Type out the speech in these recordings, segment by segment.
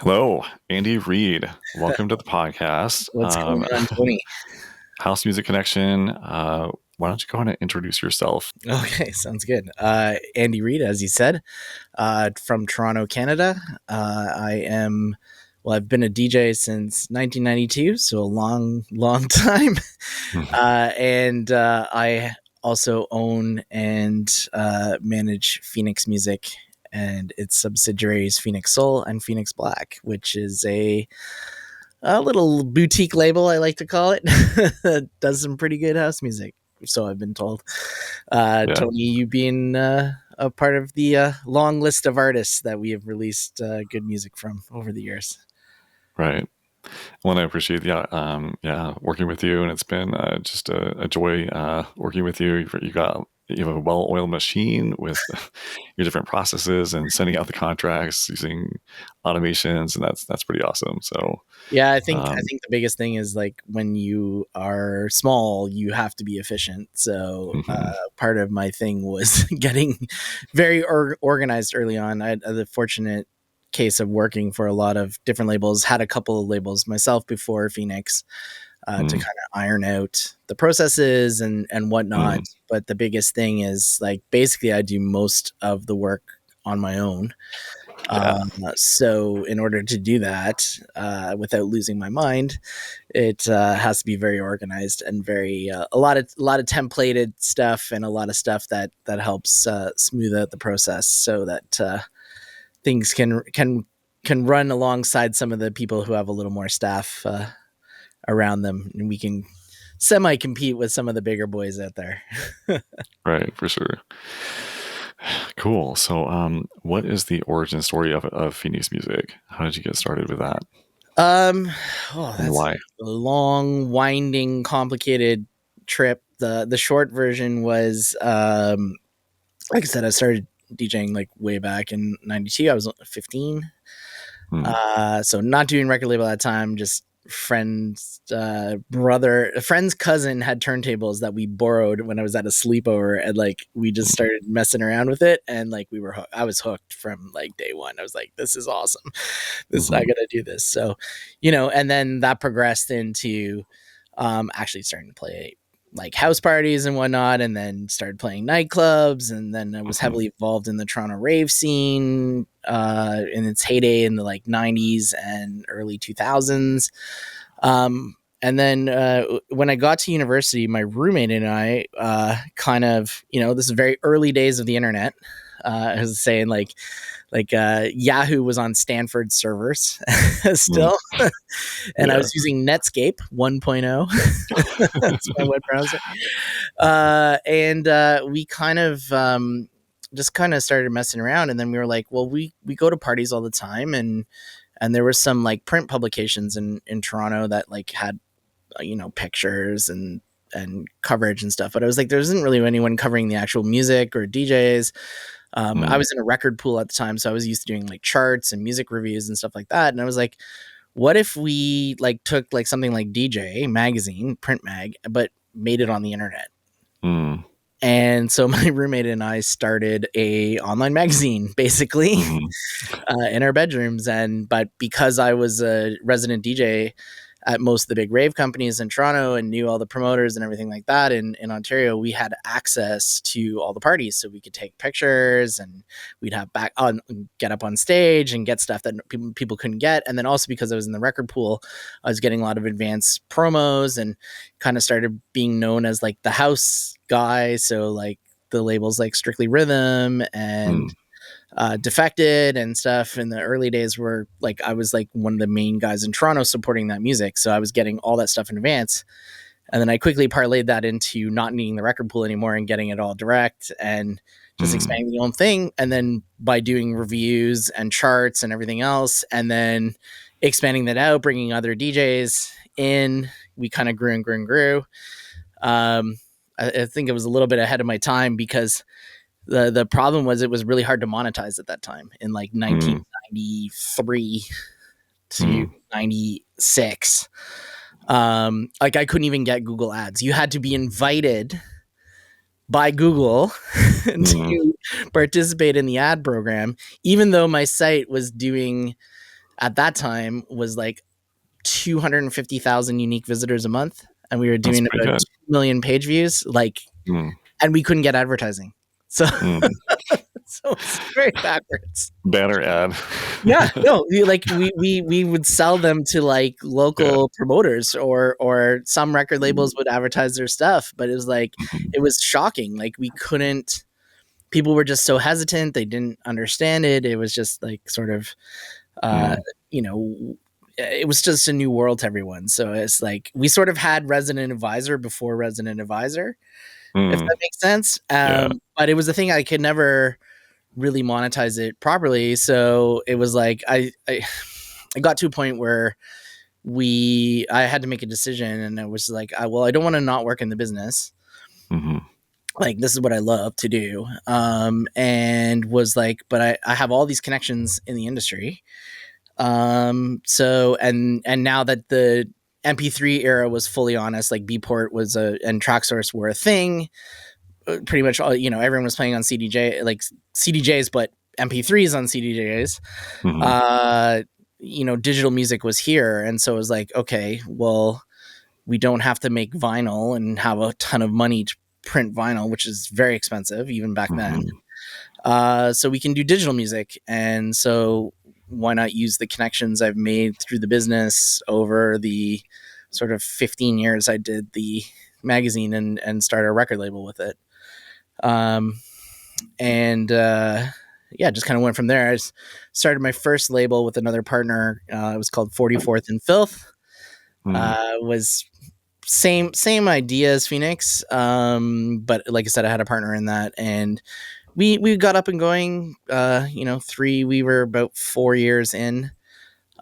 Hello, Andy Reid. Welcome to the podcast. What's going on, Tony? House Music Connection. Why don't you go ahead and introduce yourself? Okay, sounds good. Andy Reid, as you said, from Toronto, Canada. I've been a DJ since 1992, so a long, long time. And I also own and manage Phoenix Music and its subsidiaries, Phoenix Soul and Phoenix Black, which is a little boutique label, I like to call it. Does some pretty good house music, so I've been told. Yeah, Tony, you being a part of the long list of artists that we have released good music from over the years. right. Well, I appreciate working with you, and it's been just a joy working with you. You have a well-oiled machine with your different processes and sending out the contracts using automations, and that's pretty awesome. So Yeah, I um, think the biggest thing is like when you are small, you have to be efficient. So mhm, part of my thing was getting very organized early on. I had the fortunate case of working for a lot of different labels, had a couple of labels myself before Phoenix, to mm, kind of iron out the processes and whatnot. mm, But the biggest thing is like basically I do most of the work on my own. yeah, So in order to do that without losing my mind, it has to be very organized and very a lot of templated stuff and a lot of stuff that helps smooth out the process so that things can run alongside some of the people who have a little more staff around them, and we can semi compete with some of the bigger boys out there. right, for sure. Cool. So, what is the origin story of Phoenix Music? How did you get started with that, Um, and that's why? a long, winding, complicated trip. The short version was, like I said, I started DJing like way back in '92. I was 15. Mm, So not doing record label at that time, just friend's a friend's cousin had turntables that we borrowed when I was at a sleepover, and like we just mm, started messing around with it, and like I was hooked from like day one. I was like, this is awesome. I mhm, gotta do this. So, and then that progressed into actually starting to play like house parties and whatnot, and then started playing nightclubs, and then I was mhm, heavily involved in the Toronto rave scene in its heyday in the like 90s and early 2000s. And then when I got to university, my roommate and I kind of, this is very early days of the internet. I was saying like Yahoo was on Stanford servers mm, still, and I yeah, was using Netscape 1.0. That's my web browser. And we kind of just kind of started messing around, and then we were like, well, we go to parties all the time, and there were some like print publications in Toronto that like had pictures and coverage and stuff, but I was like, there isn't really anyone covering the actual music or DJs. I mm, was in a record pool at the time, so I was used to doing like charts and music reviews and stuff like that, and I was like, what if we like took like something like DJ magazine, print mag, but made it on the internet? mm, And so my roommate and I started a online magazine basically mhm, in our bedrooms. And but because I was a resident DJ at most of the big rave companies in Toronto and knew all the promoters and everything like that in Ontario, we had access to all the parties, so we could take pictures and we'd have back on, get up on stage and get stuff that people couldn't get. And then also because I was in the record pool, I was getting a lot of advanced promos and kind of started being known as like the house guy. So like the labels like Strictly Rhythm and mm, Defected and stuff in the early days were like I was like one of the main guys in Toronto supporting that music. So I was getting all that stuff in advance. And then I quickly parlayed that into not needing the record pool anymore and getting it all direct and just mm, expanding the own thing. And then by doing reviews and charts and everything else, and then expanding that out, bringing other DJs in, we kind of grew and grew and grew. I think it was a little bit ahead of my time because the problem was it was really hard to monetize at that time in like mm, 1993 to mm, 96. Like I couldn't even get Google ads. You had to be invited by Google mm, to participate in the ad program, even though my site was doing at that time was like 250,000 unique visitors a month, and we were That's doing pretty about good. 2 million page views. Like, Mm, and we couldn't get advertising. So, mm. so it's very backwards. Banner ad. Yeah, no, we would sell them to like Yeah. local promoters, or some record labels would advertise their stuff, but it was like Mhm, it was shocking. Like we couldn't. People were just so hesitant. They didn't understand it. It was just like sort of, uh, mm, you know, it was just a new world to everyone. So it's like we sort of had Resident Advisor before Resident Advisor, if mm. that makes sense. Yeah. But it was the thing I could never really monetize it properly. So it was like I got to a point where I had to make a decision, and it was like, well, I don't want to not work in the business. Mhm, Like this is what I love to do. And was like, but I have all these connections in the industry. So and now that the MP3 era was fully on us, like Beatport was and TrackSource were a thing. Pretty much all, everyone was playing on CDJ, like CDJs, but MP3s on CDJs. mhm, Uh, digital music was here, and so it was like, okay, well, we don't have to make vinyl and have a ton of money to print vinyl, which is very expensive even back then. mhm. So we can do digital music, and so why not use the connections I've made through the business over the sort of 15 years I did the magazine, and start a record label with it. Um, and Yeah, just kind of went from there. Started my first label with another partner. It was called 44th and Filth. Mm, Was same idea as Phoenix, but like I said, I had a partner in that, and we got up and going. We were about 4 years in,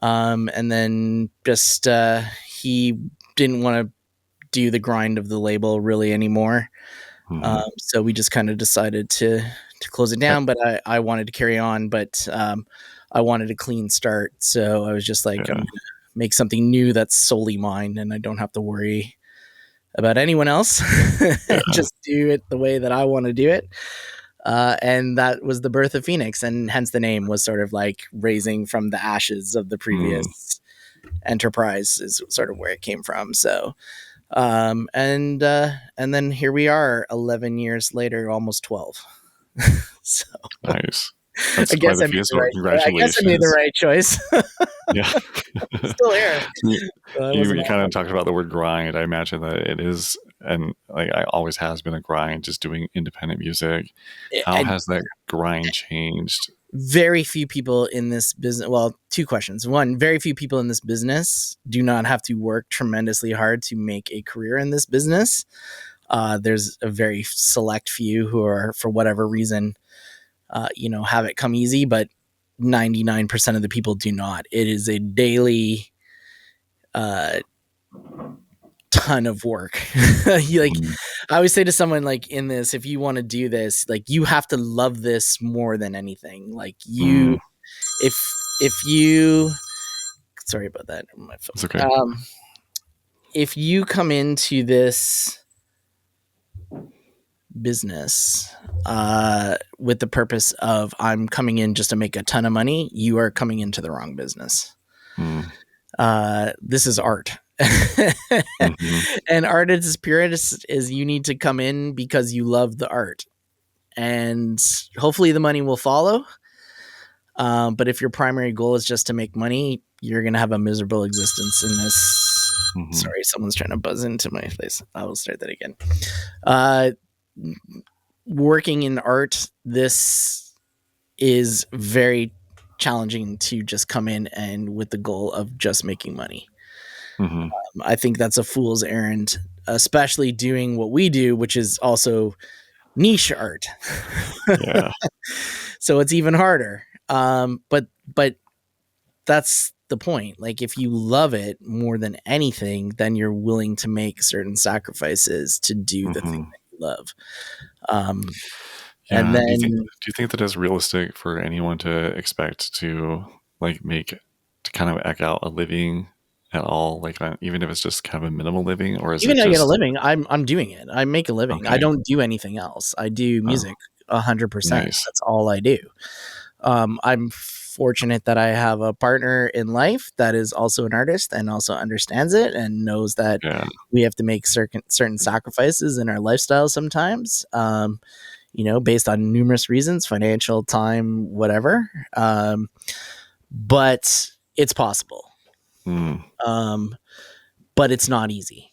and then just he didn't want to do the grind of the label really anymore. mhm. So we just kind of decided to close it Uh, down, but I wanted to carry on, but I wanted a clean start. So I was just like, I'm yeah, gonna make something new that's solely mine, and I don't have to worry about anyone else. yeah. Just do it the way that I want to do it. And that was the birth of Phoenix, and hence the name was sort of like raising from the ashes of the Mm, previous enterprise is sort of where it came from. So and then here we are 11 years later, almost 12. So nice. I That's quite guess the I made feat, the so right congratulations. choice. Yeah. Still here. You So that you wasn't you all kinda fun. talked about the word grind. I imagine that it is, and, like, I always has been a grind just doing independent music. How And has that grind changed? very few people in this business, well, two questions. One, very few people in this business do not have to work tremendously hard to make a career in this business. There's a very select few who are, for whatever reason, have it come easy, but 99% of the people do not. It is a daily uh, ton of work. Like Mhm, I always say to someone, like, in this, if you want to do this, like, you have to love this more than anything. Like mm, if if you, sorry about that, my it's phone. okay. If you come into this business with the purpose of I'm coming in just to make a ton of money, you are coming into the wrong business. Mm, This is art. mhm, And art at its purest is you need to come in because you love the art, and hopefully the money will follow. But if your primary goal is just to make money, you're going to have a miserable existence in this. mhm, Sorry, someone's trying to buzz into my face. I will start that again. Uh, Working in art, this is very challenging to just come in and with the goal of just making money. mhm. I think that's a fool's errand, especially doing what we do, which is also niche art. Yeah, So it's even harder. But that's the point. Like if you love it more than anything, then you're willing to make certain sacrifices to do the thing mhm. that you love. Um, and Yeah, then do you think that it's realistic for anyone to expect to, like, make to kind of eke out a living at all? Like, even if it's just kind of a minimal living, or is it even I get a just living, I'm doing it. I make a living. I okay, don't do anything else. I do oh, music 100%. nice. That's all I do. I'm fortunate that I have a partner in life that is also an artist and also understands it and knows that Yeah. we have to make certain sacrifices in our lifestyle sometimes. Based on numerous reasons, financial, time, whatever. But it's possible. Mm. Um, but it's not easy.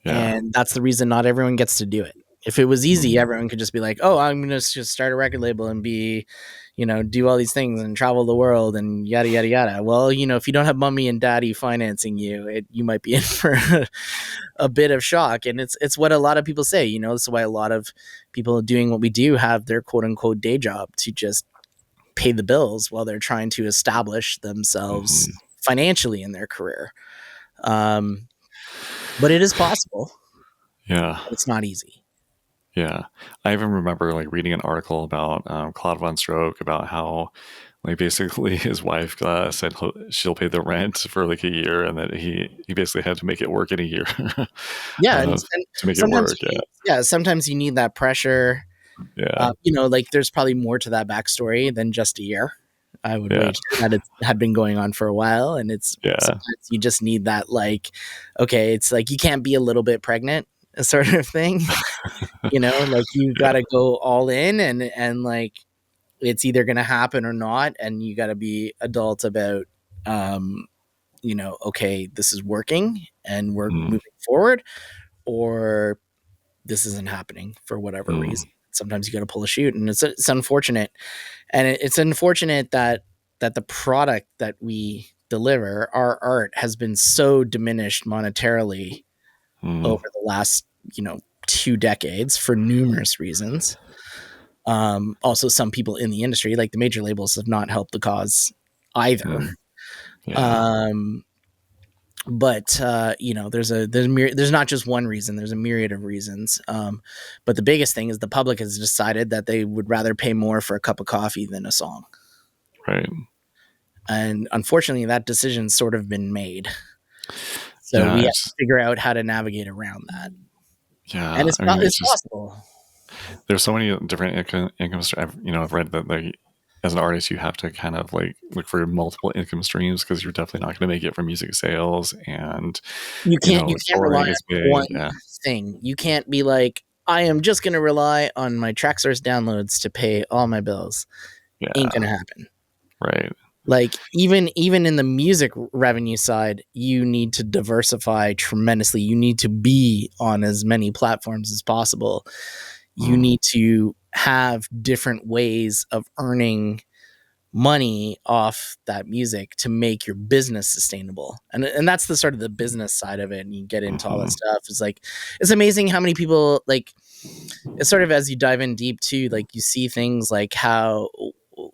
Yeah. And that's the reason not everyone gets to do it. If it was easy, Mm. everyone could just be like, "Oh, I'm gonna just start a record label and do all these things and travel the world and yada yada yada." Well, if you don't have mommy and daddy financing you, you might be in for a bit of shock. And it's what a lot of people say. This is why a lot of people doing what we do have their quote unquote day job to just pay the bills while they're trying to establish themselves Mhm. financially in their career. Um, but it is possible. Yeah. It's not easy. Yeah. I even remember like reading an article about Claude Von Stroke about how like basically his wife said she'll pay the rent for like a year, and that he basically had to make it work in a year Yeah, uh, and to make it sometimes work. Yeah. sometimes you need that pressure. Yeah. Like there's probably more to that backstory than just a year. I would Yeah. wager that it had been going on for a while, and it's Yeah. sometimes you just need that, like, okay, it's like you can't be a little bit pregnant, sort of thing. Like you got Yeah. to go all in, and like it's either going to happen or not, and you got to be adult about, um, okay, this is working and we're Mm. moving forward, or this isn't happening for whatever Mm. reason. Sometimes you got to pull a shoot, and it's unfortunate, and it's unfortunate that the product that we deliver, our art, has been so diminished monetarily Mm. over the last 2 decades for numerous reasons. Also, some people in the industry, like the major labels, have not helped the cause either. Mm. Yeah. Um, but there's not just one reason. There's a myriad of reasons. But the biggest thing is the public has decided that they would rather pay more for a cup of coffee than a song, Right. and unfortunately, that decision's sort of been made. So Yeah. we have to It's figure out how to navigate around that, and yeah. I mean, it's it's just possible. there's so many different income streams. I've read that like as an artist, you have to kind of like look for multiple income streams because you're definitely not going to make it from music sales, and You can't rely touring is on big. one Yeah. thing. You can't be like, I am just going to rely on my Tracksource downloads to pay all my bills. Ain't going Yeah. to happen. Right. Like even in the music revenue side, you need to diversify tremendously. You need to be on as many platforms as possible. You Mm. need to have different ways of earning money off that music to make your business sustainable. And that's the sort of the business side of it. And you get into all that Hmm. stuff. It's like, it's amazing how many people, like, it's sort of, as you dive in deep too, like you see things like how,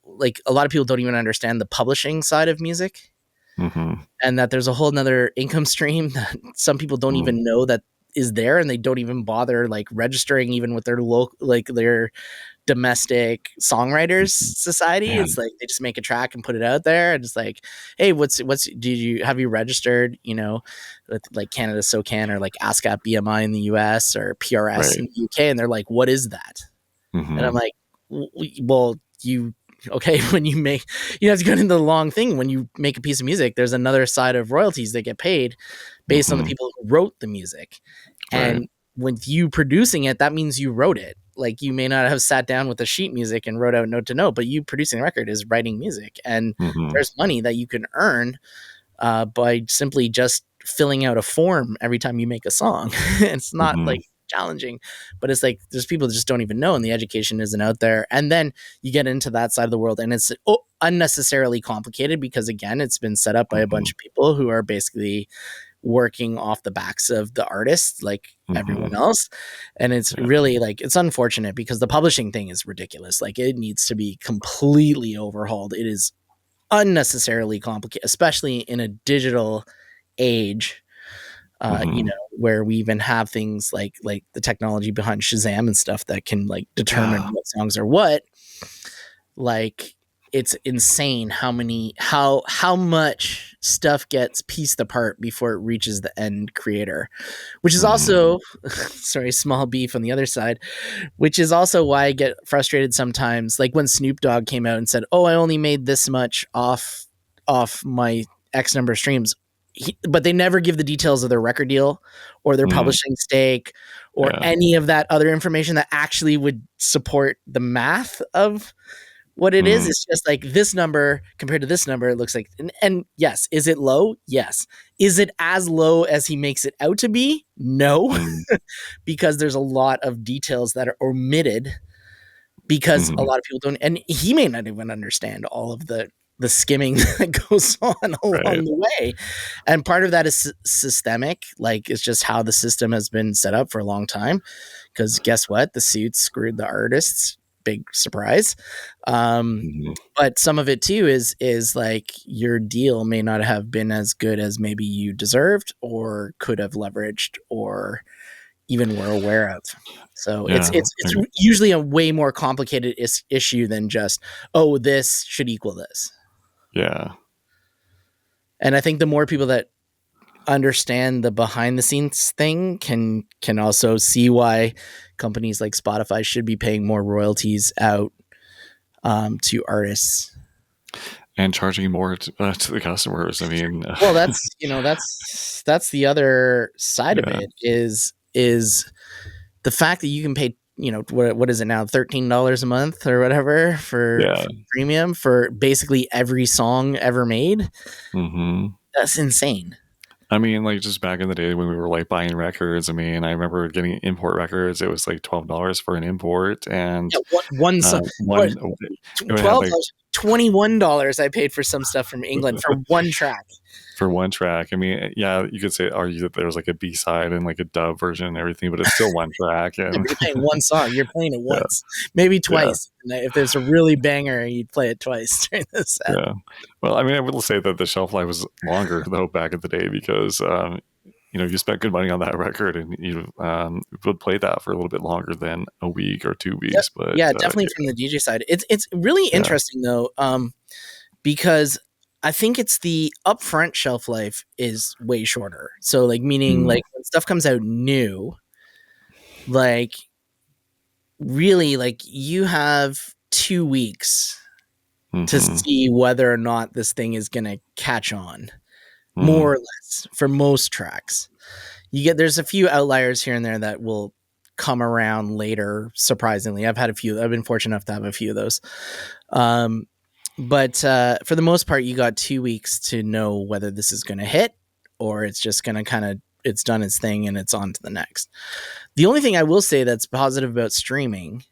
like, a lot of people don't even understand the publishing side of music, Hmm. and that there's a whole nother income stream that some people don't Mm. even know that is there, and they don't even bother like registering even with their local, like their domestic songwriters society. Man. It's like they just make a track and put it out there, and it's like, hey, what's did you have you registered, with like Canada SOCAN or like ASCAP BMI in the US or PRS in Right. the UK, and they're like, what is that? And I'm Hmm. like, well, you okay, when you make, have to go into the long thing. When you make a piece of music, there's another side of royalties that get paid based on the Hmm. people who wrote the music. Right. And with you producing it, that means you wrote it. Like, you may not have sat down with the sheet music and wrote out note to note, but you producing the record is writing music. And Hmm. there's money that you can earn by simply just filling out a form every time you make a song. It's not Hmm. like challenging, but it's like there's people that just don't even know, and the education isn't out there. And then you get into that side of the world, and it's unnecessarily complicated because, again, it's been set up by a Hmm. bunch of people who are basically working off the backs of the artists, like everyone Hmm. else. And it's Yeah. really, like, it's unfortunate because the publishing thing is ridiculous. Like, it needs to be completely overhauled. It is unnecessarily complicated, especially in a digital age, Hmm. where we even have things like the technology behind Shazam and stuff that can like determine Yeah. what songs are what. Like, it's insane how much stuff gets pieced apart before it reaches the end creator, which is Mhm. also sorry, small beef on the other side, which is also why I get frustrated sometimes. Like when Snoop Dogg came out and said, "Oh, I only made this much off my X number of streams," but they never give the details of their record deal or their Mm. publishing stake or Yeah. any of that other information that actually would support the math of what it is. Mm. It's just like this number compared to this number, it looks like, and yes, is it low? Yes. Is it as low as he makes it out to be? No, Mm. because there's a lot of details that are omitted because a Mhm. lot of people don't, and he may not even understand all of the skimming that goes on Right. along the way. And part of that is systemic. Like it's just how the system has been set up for a long time. Because guess what? The suits screwed the artists. Big surprise. Um, Mhm. but some of it too is like your deal may not have been as good as maybe you deserved or could have leveraged or even were aware of. So it's Yeah. it's I it's usually a way more complicated issue than just, oh, this should equal this. yeah. And I think the more people that understand the behind the scenes thing can also see why companies like Spotify should be paying more royalties out to artists. And charging more to the customers. I mean, Well, that's the other side of yeah. it is the fact that you can pay, what is it now, $13 a month or whatever Yeah. for premium for basically every song ever made. Mhm. That's insane. I mean, like, just back in the day when we were, like, buying records, I mean, I remember getting import records, it was, like, $12 for an import, and, Yeah, one song, what, one it would have, like, $12, $21 I paid for some stuff from England for one track. for one track. I mean, yeah, you could say argue that there was, like, a B-side and, like, a dub version and everything, but it's still one track, Yeah, and but you're playing one song. You're playing it yeah, once, maybe yeah. twice. And if there's a really banger, you'd play it twice during the set. Yeah. Well, I mean, I will say that the shelf life was longer though back in the day because you spent good money on that record and you would play that for a little bit longer than a week or 2 weeks. But Yeah, definitely from the DJ side. It's really yeah, interesting though, because I think it's the upfront shelf life is way shorter. So like meaning mm, like when stuff comes out new, like really like you have 2 weeks to mm-hmm, see whether or not this thing is gonna catch on, mm, more or less for most tracks. There's a few outliers here and there that will come around later, surprisingly. I've been fortunate enough to have a few of those. Um, but for the most part, you got 2 weeks to know whether this is going to hit or it's just going to it's done its thing and it's on to the next. The only thing I will say that's positive about streaming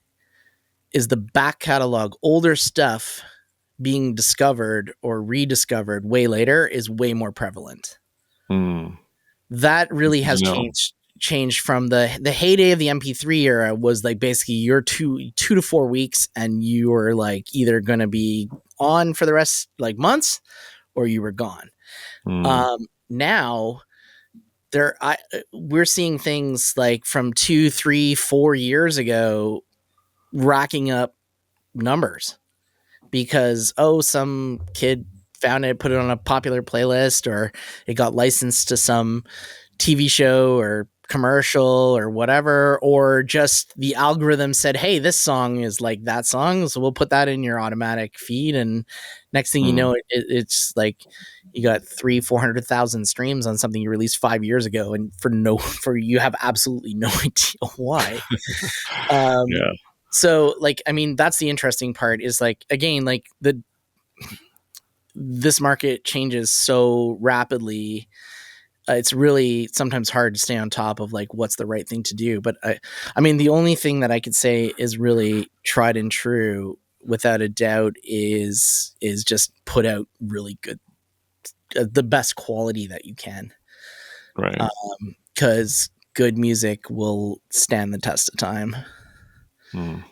is the back catalog, older stuff being discovered or rediscovered way later is way more prevalent. mm. That really You has know, changed from the heyday of the MP3 era was like basically you're 2 to 4 weeks and you were like either going to be on for the rest like months or you were gone. mm, Now we're seeing things like from 2, 3, 4 years ago racking up numbers because some kid found it, put it on a popular playlist, or it got licensed to some TV show or commercial or whatever, or just the algorithm said, hey, this song is like that song, so we'll put that in your automatic feed, and next thing you mm. know, it's like you got 300,000-400,000 streams on something you released 5 years ago, and for you have absolutely no idea why. um Yeah, so like, I mean, that's the interesting part is like, again, like this market changes so rapidly. It's really sometimes hard to stay on top of like what's the right thing to do. But I mean, the only thing that I could say is really tried and true, without a doubt, is just put out really good, the best quality that you can, right. because good music will stand the test of time. Mm.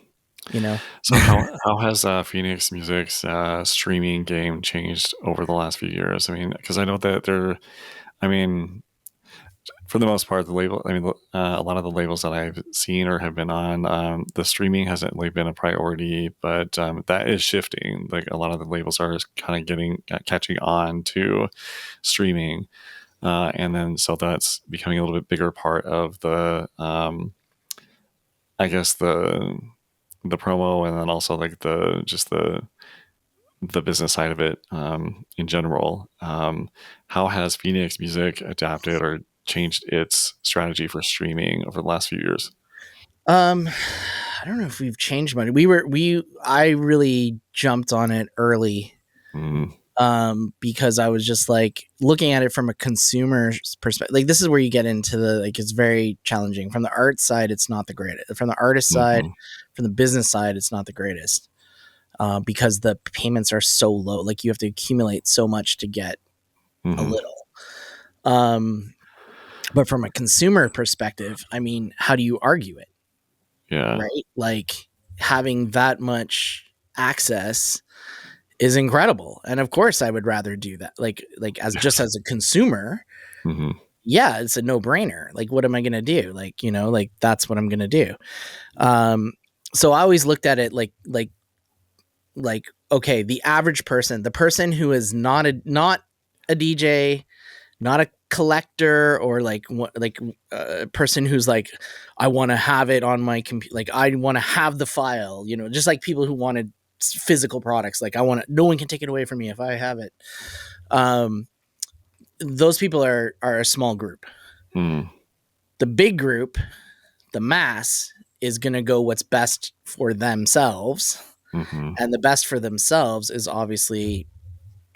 You know. So how has Phoenix Music's streaming game changed over the last few years? I mean, because I know that I mean, for the most part, the label. I mean, a lot of the labels that I've seen or have been on, the streaming hasn't really been a priority, but that is shifting. Like a lot of the labels are kind of getting catching on to streaming, and then so that's becoming a little bit bigger part of the, I guess the promo, and then also like the just the business side of it in general. How has Phoenix Music adapted or changed its strategy for streaming over the last few years? Um, I don't know if we've changed much. I really jumped on it early, Mm, because I was just like looking at it from a consumer's perspective. Like this is where you get into the like it's very challenging. From the art side, it's not the greatest. From the artist side, hmm from the business side, it's not the greatest. Because the payments are so low. Like you have to accumulate so much to get a hmm little. Um, but from a consumer perspective, I mean, how do you argue it, Yeah. right? Like having that much access is incredible, and of course, I would rather do that. Like as just Yes. as a consumer, hmm yeah, it's a no brainer. Like, what am I gonna do? Like, like that's what I'm gonna do. Um, so I always looked at it like okay, the average person, the person who is not a DJ, not a collector, or like what like a person who's like, I want to have it on my computer, like I want to have the file, just like people who wanted physical products, like I want to, no one can take it away from me if I have it. Um, those people are a small group. mm The big group, the mass, is going to go what's best for themselves, hmm and the best for themselves is obviously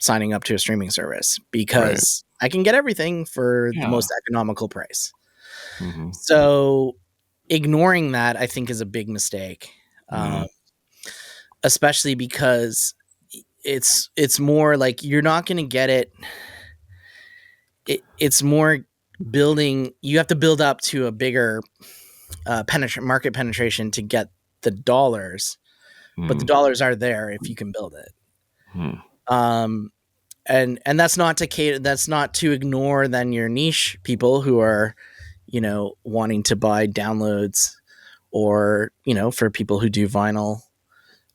signing up to a streaming service Right. because I can get everything for the Yeah. most economical price. hmm So ignoring that, I think, is a big mistake, um, mm especially because it's more like you're not going to get it. It's more building. You have to build up to a bigger market penetration to get the dollars, but the mm dollars are there if you can build it. mm Um, and that's not to cater. That's not to ignore then your niche people who are, wanting to buy downloads, or for people who do vinyl,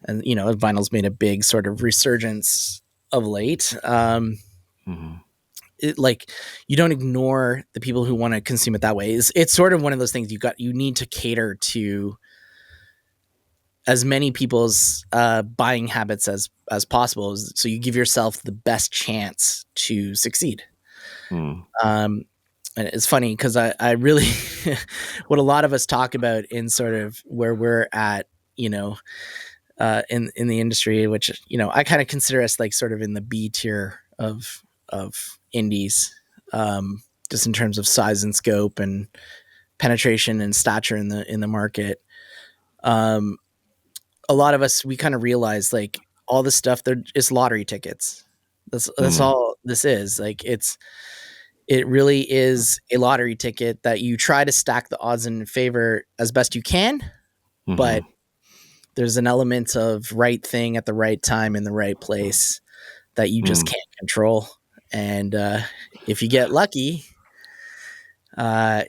and vinyl's made a big sort of resurgence of late. mm Like you don't ignore the people who want to consume it that way. It's sort of one of those things you need to cater to as many people's buying habits as possible, so you give yourself the best chance to succeed. mm Um, and it's funny because I really, what a lot of us talk about in sort of where we're at, you know, in the industry, which I kind of consider us like sort of in the B tier of indies, just in terms of size and scope and penetration and stature in the market. Um, a lot of us, we kind of realize like all this stuff there is lottery tickets. That's mm all this is. Like it really is a lottery ticket that you try to stack the odds in favor as best you can, hmm but there's an element of right thing at the right time in the right place that you just mm can't control. And if you get lucky,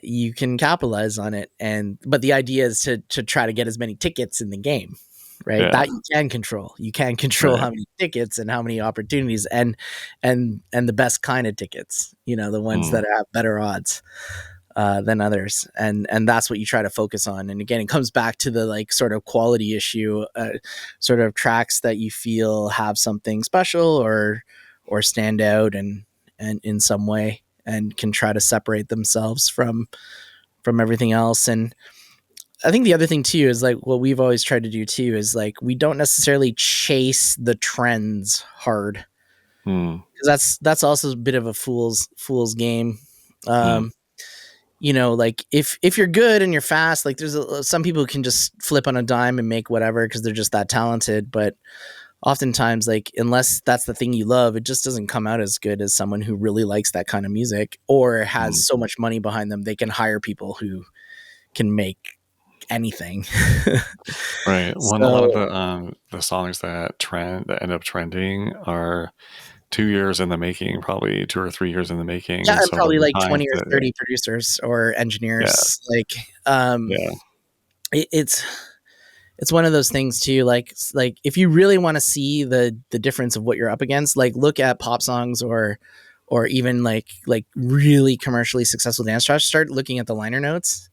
you can capitalize on it. And but the idea is to try to get as many tickets in the game, right? Yeah. That you can control. You can control Right. how many tickets and how many opportunities, and the best kind of tickets. The ones mm that have better odds than others, and that's what you try to focus on. And again, it comes back to the like sort of quality issue, sort of tracks that you feel have something special or stand out and in some way, and can try to separate themselves from everything else. And I think the other thing too is like what we've always tried to do too is like we don't necessarily chase the trends hard, mm because that's also a bit of a fool's game. mm Um, like if you're good and you're fast, like there's some people who can just flip on a dime and make whatever because they're just that talented. But oftentimes, like unless that's the thing you love, it just doesn't come out as good as someone who really likes that kind of music or has mm so much money behind them they can hire people who can make anything. Right. Well, and a lot of So the songs that end up trending are 2 years in the making, probably 2 or 3 years in the making, Yeah, and and so by probably the like time 20 or that 30 producers or yeah, engineers. Like, um, yeah, it, it's it's one of those things too. Like if you really want to see the difference of what you're up against, like look at pop songs or even like really commercially successful dance tracks. Start looking at the liner notes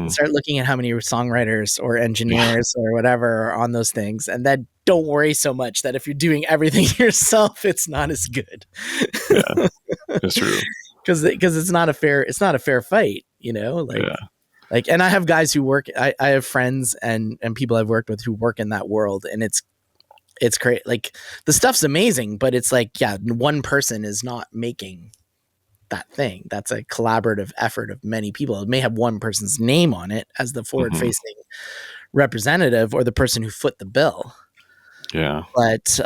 and hmm start looking at how many songwriters or yeah, engineers or whatever are on those things, and then don't worry so much that if you're doing everything yourself, it's not as good. yeah, it's true. Because it's not a fair fight, you know, Yeah, like, and I have guys who work, I have friends and people I've worked with who work in that world, and it's great. Like the stuff's amazing, but it's like, yeah, one person is not making that thing. That's a collaborative effort of many people. It may have one person's name on it as the forward hmm facing representative or the person who foot the bill, yeah, but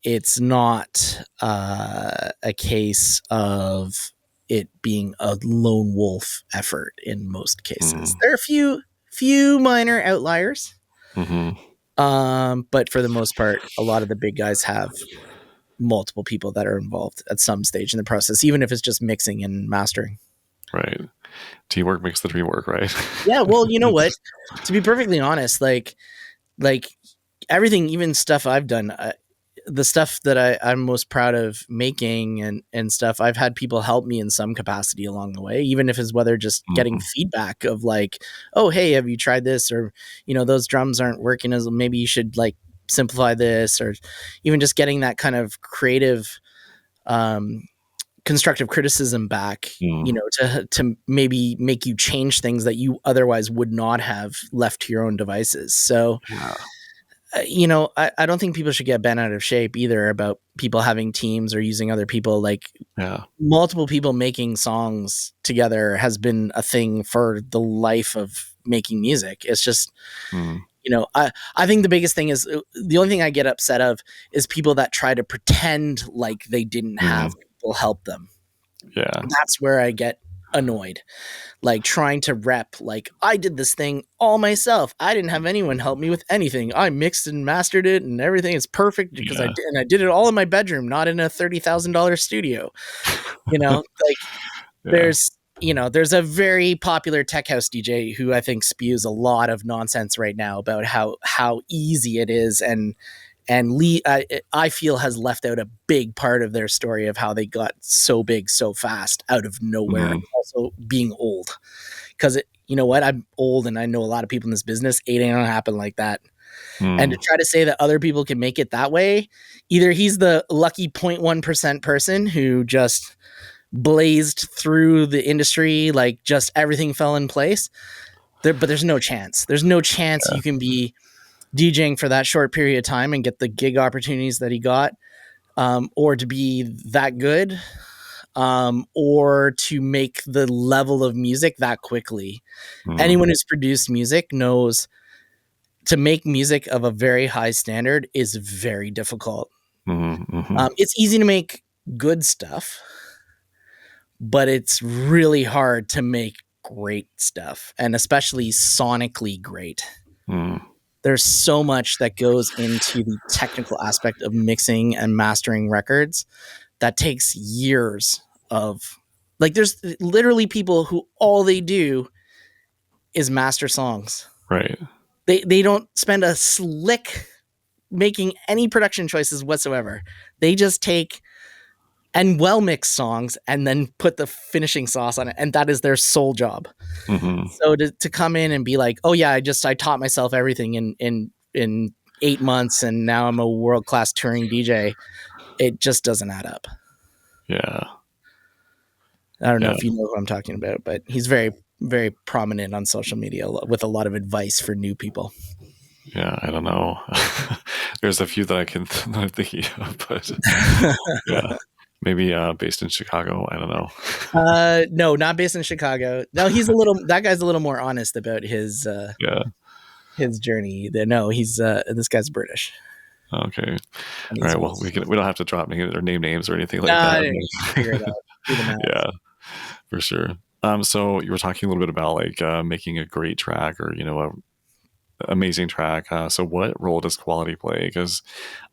it's not a case of it being a lone wolf effort in most cases. mm, There are a few minor outliers, hmm but for the most part, a lot of the big guys have multiple people that are involved at some stage in the process, even if it's just mixing and mastering. right. Teamwork makes the dream work, right? Yeah, well, you know what? To be perfectly honest, like everything, even stuff I've done, the stuff that I'm most proud of making and stuff, I've had people help me in some capacity along the way, even if it's whether just getting hmm feedback of like, oh, hey, have you tried this? Or, those drums aren't working as maybe you should like simplify this, or even just getting that kind of creative, um, constructive criticism back, mm, to maybe make you change things that you otherwise would not have left to your own devices. So, yeah, I don't think people should get bent out of shape either about people having teams or using other people. Like yeah, multiple people making songs together has been a thing for the life of making music. It's just, mm, I think the biggest thing is the only thing I get upset of is people that try to pretend like they didn't have mm, people help them. yeah, That's where I get annoyed, like trying to rep like I did this thing all myself. I didn't have anyone help me with anything. I mixed and mastered it and everything is perfect because I yeah, did, and I did it all in my bedroom, not in a $30,000 studio. Like yeah, there's a very popular tech house DJ who I think spews a lot of nonsense right now about how easy it is, and Lee, I feel, has left out a big part of their story of how they got so big so fast out of nowhere, and mm, also being old. Because you know what, I'm old and I know a lot of people in this business. It ain't gonna happen like that. And to mm, try to say that other people can make it that way, either he's the lucky 0.1% person who just blazed through the industry, like just everything fell in place. But there's no chance. There's no chance yeah, you can be DJing for that short period of time and get the gig opportunities that he got, or to be that good, or to make the level of music that quickly. mm, Anyone who's produced music knows to make music of a very high standard is very difficult. mhm, mhm, It's easy to make good stuff, but it's really hard to make great stuff, and especially sonically great. mm, There's so much that goes into the technical aspect of mixing and mastering records that takes years of, like, there's literally people who all they do is master songs. right. They don't spend a slick making any production choices whatsoever. They just take and well mixed songs and then put the finishing sauce on it, and that is their sole job. Mhm, So to come in and be like, oh yeah, I taught myself everything in 8 months and now I'm a world class touring DJ, it just doesn't add up. yeah, I don't know yeah, if you know who I'm talking about, but he's very, very prominent on social media with a lot of advice for new people. yeah, I don't know. There's a few that I can that I'm thinking of, but yeah, maybe, based in Chicago, I don't know. No, not based in Chicago. No, that guy's a little more honest about Yeah, his journey. No, this guy's British okay. and he's Alright, well, based. we don't have to drop names or name names or anything like Nah, that, you figure it but out. Do the math. yeah, for sure. So you were talking a little bit about, like, making a great track or, a amazing track. So what role does quality play? Because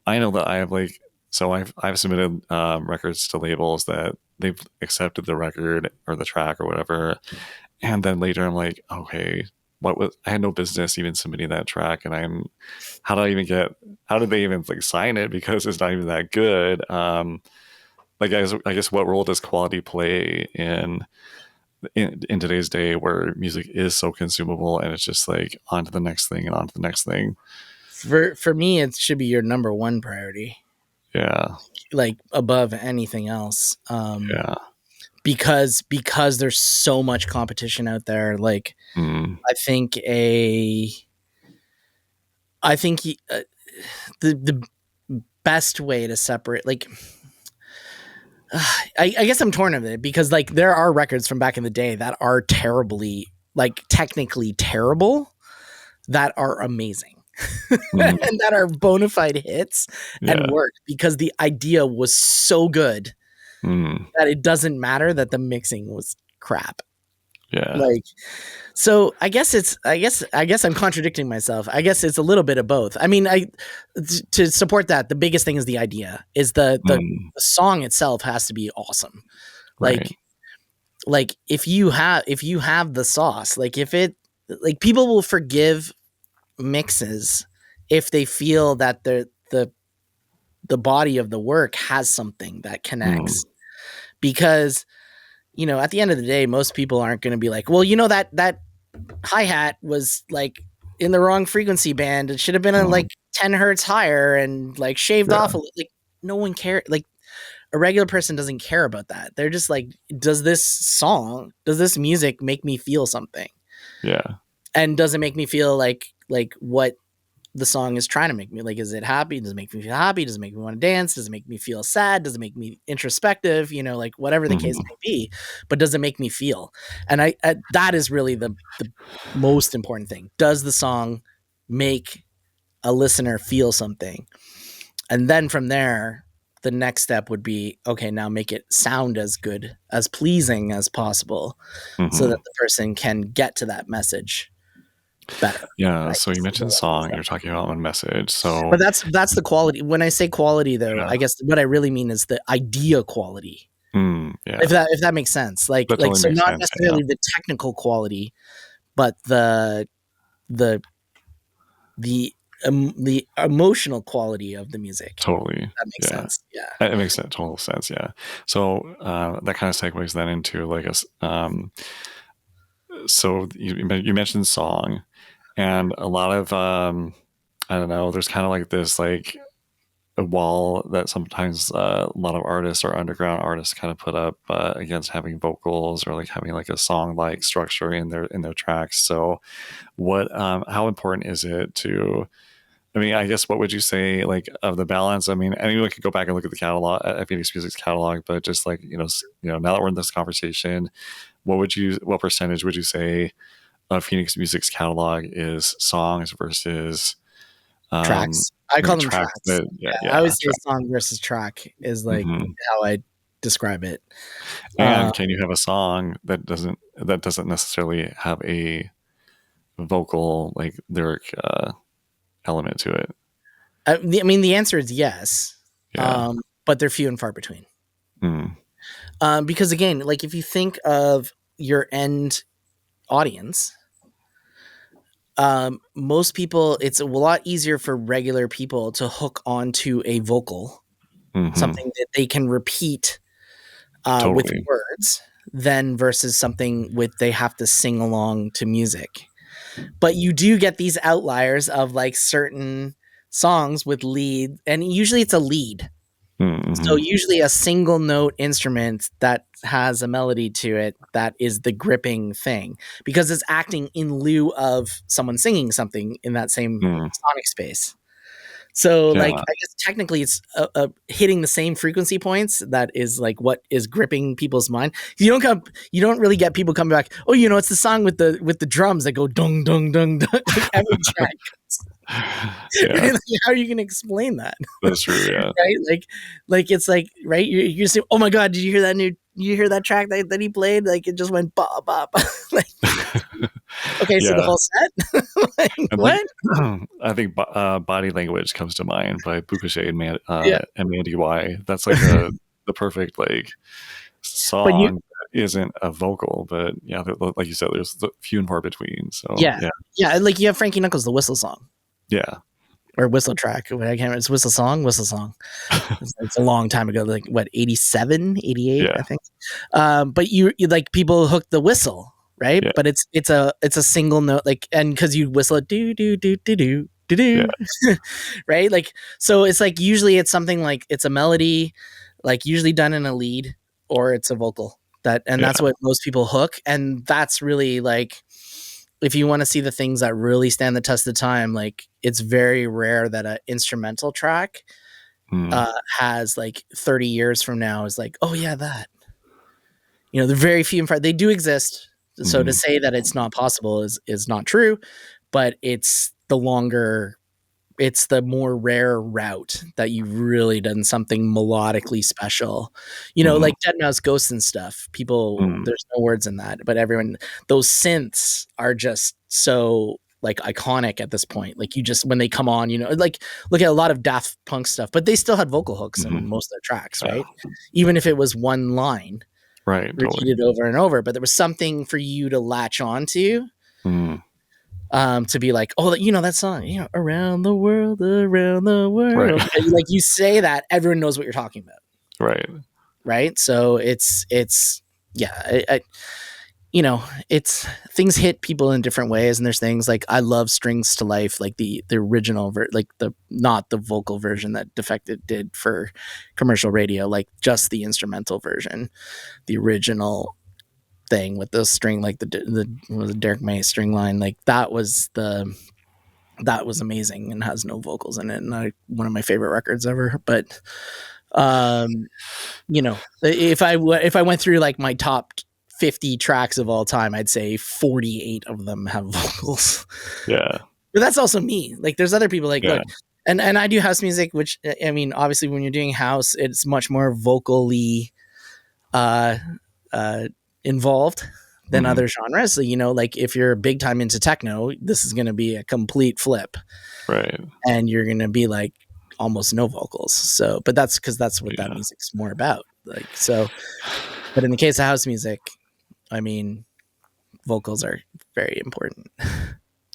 I know that I have, like, So I've submitted records to labels that they've accepted the record or the track or whatever, and then later I'm like, okay, what was I had no business even submitting that track, and I'm how do I even get how did they even like sign it because it's not even that good. Like I guess what role does quality play in today's day where music is so consumable and it's just like on to the next thing and on to the next thing. For me, it should be your number one priority, Yeah, like above anything else. yeah, Because there's so much competition out there. Like mm, I think a I think the best way to separate, like, I guess I'm torn of it because like there are records from back in the day that are terribly, like technically terrible, that are amazing mm, and that are bona fide hits and yeah, work because the idea was so good mm, that it doesn't matter that the mixing was crap. yeah, Like, so I guess I'm contradicting myself. I guess it's a little bit of both. I mean, to support that, the biggest thing is the idea. Is mm, the song itself has to be awesome. right, Like if you have the sauce, like if it like people will forgive mixes if they feel that the body of the work has something that mm, connects. Because, you know, at the end of the day, most people aren't going to be like, well, you know, that hi-hat was like in the wrong frequency band. It should have been a, mm, like 10 hertz higher and like shaved off yeah, a like no one care. Like a regular person doesn't care about that. They're just like, does this music make me feel something? yeah, And does it make me feel like what the song is trying to make me, like, is it happy? Does it make me feel happy? Does it make me want to dance? Does it make me feel sad? Does it make me introspective? You know, like whatever the case mm, may be, but does it make me feel? And I that is really the most important thing. Does the song make a listener feel something? And then from there, the next step would be, okay, now make it sound as good, as pleasing as possible so that mm-hmm. the person can get to that message better. Yeah. I So you guess is the mentioned way to song, say. you're talking about one message. But So that's the quality. When I say quality, though, yeah, I guess what I really mean is the idea quality. yeah, If that makes sense. that Like totally so, makes not sense. Yeah, necessarily the technical quality, but the the emotional quality of the music. totally. That makes Yeah. sense. Yeah. It makes total sense. Yeah. So that kind of segues then into like so you mentioned song, and a lot of I don't know. There's kind of like this like a wall that sometimes a lot of artists or underground artists kind of put up against having vocals or like having like a song like structure in their tracks. So what how important is it to I mean, I guess what would you say like of the balance? I mean, anyone could go back and look at the catalog at Phoenix Music's catalog, but just like now that we're in this conversation, what percentage would you say of Phoenix Music's catalog is songs versus Tracks. I maybe call them tracks tracks. that Yeah, I yeah always say track. song versus track is like Hmm. how I describe it. Uh, And can you have a song that doesn't necessarily have a vocal like lyric element to it? I mean, the answer is yes, Yeah. but they're few and far between. Mm, Because again, like if you think of your end audience, most people, it's a lot easier for regular people to hook onto a vocal, hmm. something that they can repeat with Totally. words, than versus something with they have to sing along to music. But you do get these outliers of like certain songs with lead, and usually it's a lead. So Hmm. usually a single note instrument that has a melody to it that is the gripping thing because it's acting in lieu of someone singing something in that same Mm, sonic space. So like yeah. I guess technically it's hitting the same frequency points that is like what is gripping people's mind. You don't really get people coming back. Oh, you know, it's the song with the drums that go dung dung dung dung like every track. Yeah, Right? Like, how are you going to explain that? that's true. Yeah. Right? Like it's like right. You're saying, oh my god, did you hear that track that he played? Like it just went bop bop. Like Okay, so the Yeah, whole set? Like, I think what? Body Language comes to mind by Bukashe Yeah. and Mandy Y. That's like the perfect like But you, song that isn't a vocal, but yeah, like you said, there's the few and far between. So yeah. yeah, Yeah, like you have Frankie Knuckles, the whistle song. yeah, Or whistle track. I can't remember. It's whistle song, whistle song. It's a long time ago, like what, 87, 88, yeah, I think. But you like people hook the whistle, right? yeah, But it's a single note, like, and because you whistle it do do do do do do yeah. do, right? Like, so it's like usually it's something like it's a melody, like usually done in a lead, or it's a vocal. And that's Yeah. what most people hook, and that's really like, if you want to see the things that really stand the test of time, like it's very rare that an instrumental track Mm, has like 30 years from now is like, oh yeah, that. They're very few and far. They do exist. So to mhm, say that it's not possible is not true, but it's the more rare route that you've really done something melodically special. mhm, Like Dead Mouse Ghosts and stuff. People, mm, there's no words in that, but everyone, those synths are just so like iconic at this point. Like you just, when they come on, like look at a lot of Daft Punk stuff, but they still had vocal hooks in mhm. most of their tracks, Yeah, right? Even if it was one line right, totally. repeated over and over, but there was something for you to latch onto, Mm, to be like, oh, that song, around the right, world. Like you say that, everyone knows what you're talking about, right. right? So it's yeah, you know, it's things hit people in different ways, and there's things like I love Strings to Life, like the original like the not the vocal version that Defected did for commercial radio, like just the instrumental version, the original thing with the string, like the was it Derek May string line, like that was amazing and has no vocals in it, and one of my favorite records ever. But um, if I went through like my top 50 tracks of all time, I'd say 48 of them have vocals. Yeah, But that's also me. Like there's other people like yeah. look, and I do house music, which I mean, obviously when you're doing house, it's much more vocally uh uh involved than Mhm, other genres. So, like if you're big time into techno, this is going to be a complete flip, right. and you're going to be like almost no vocals. So, but that's because that's what that Yeah, music's more about. Like, so, but in the case of house music, I mean, vocals are very important.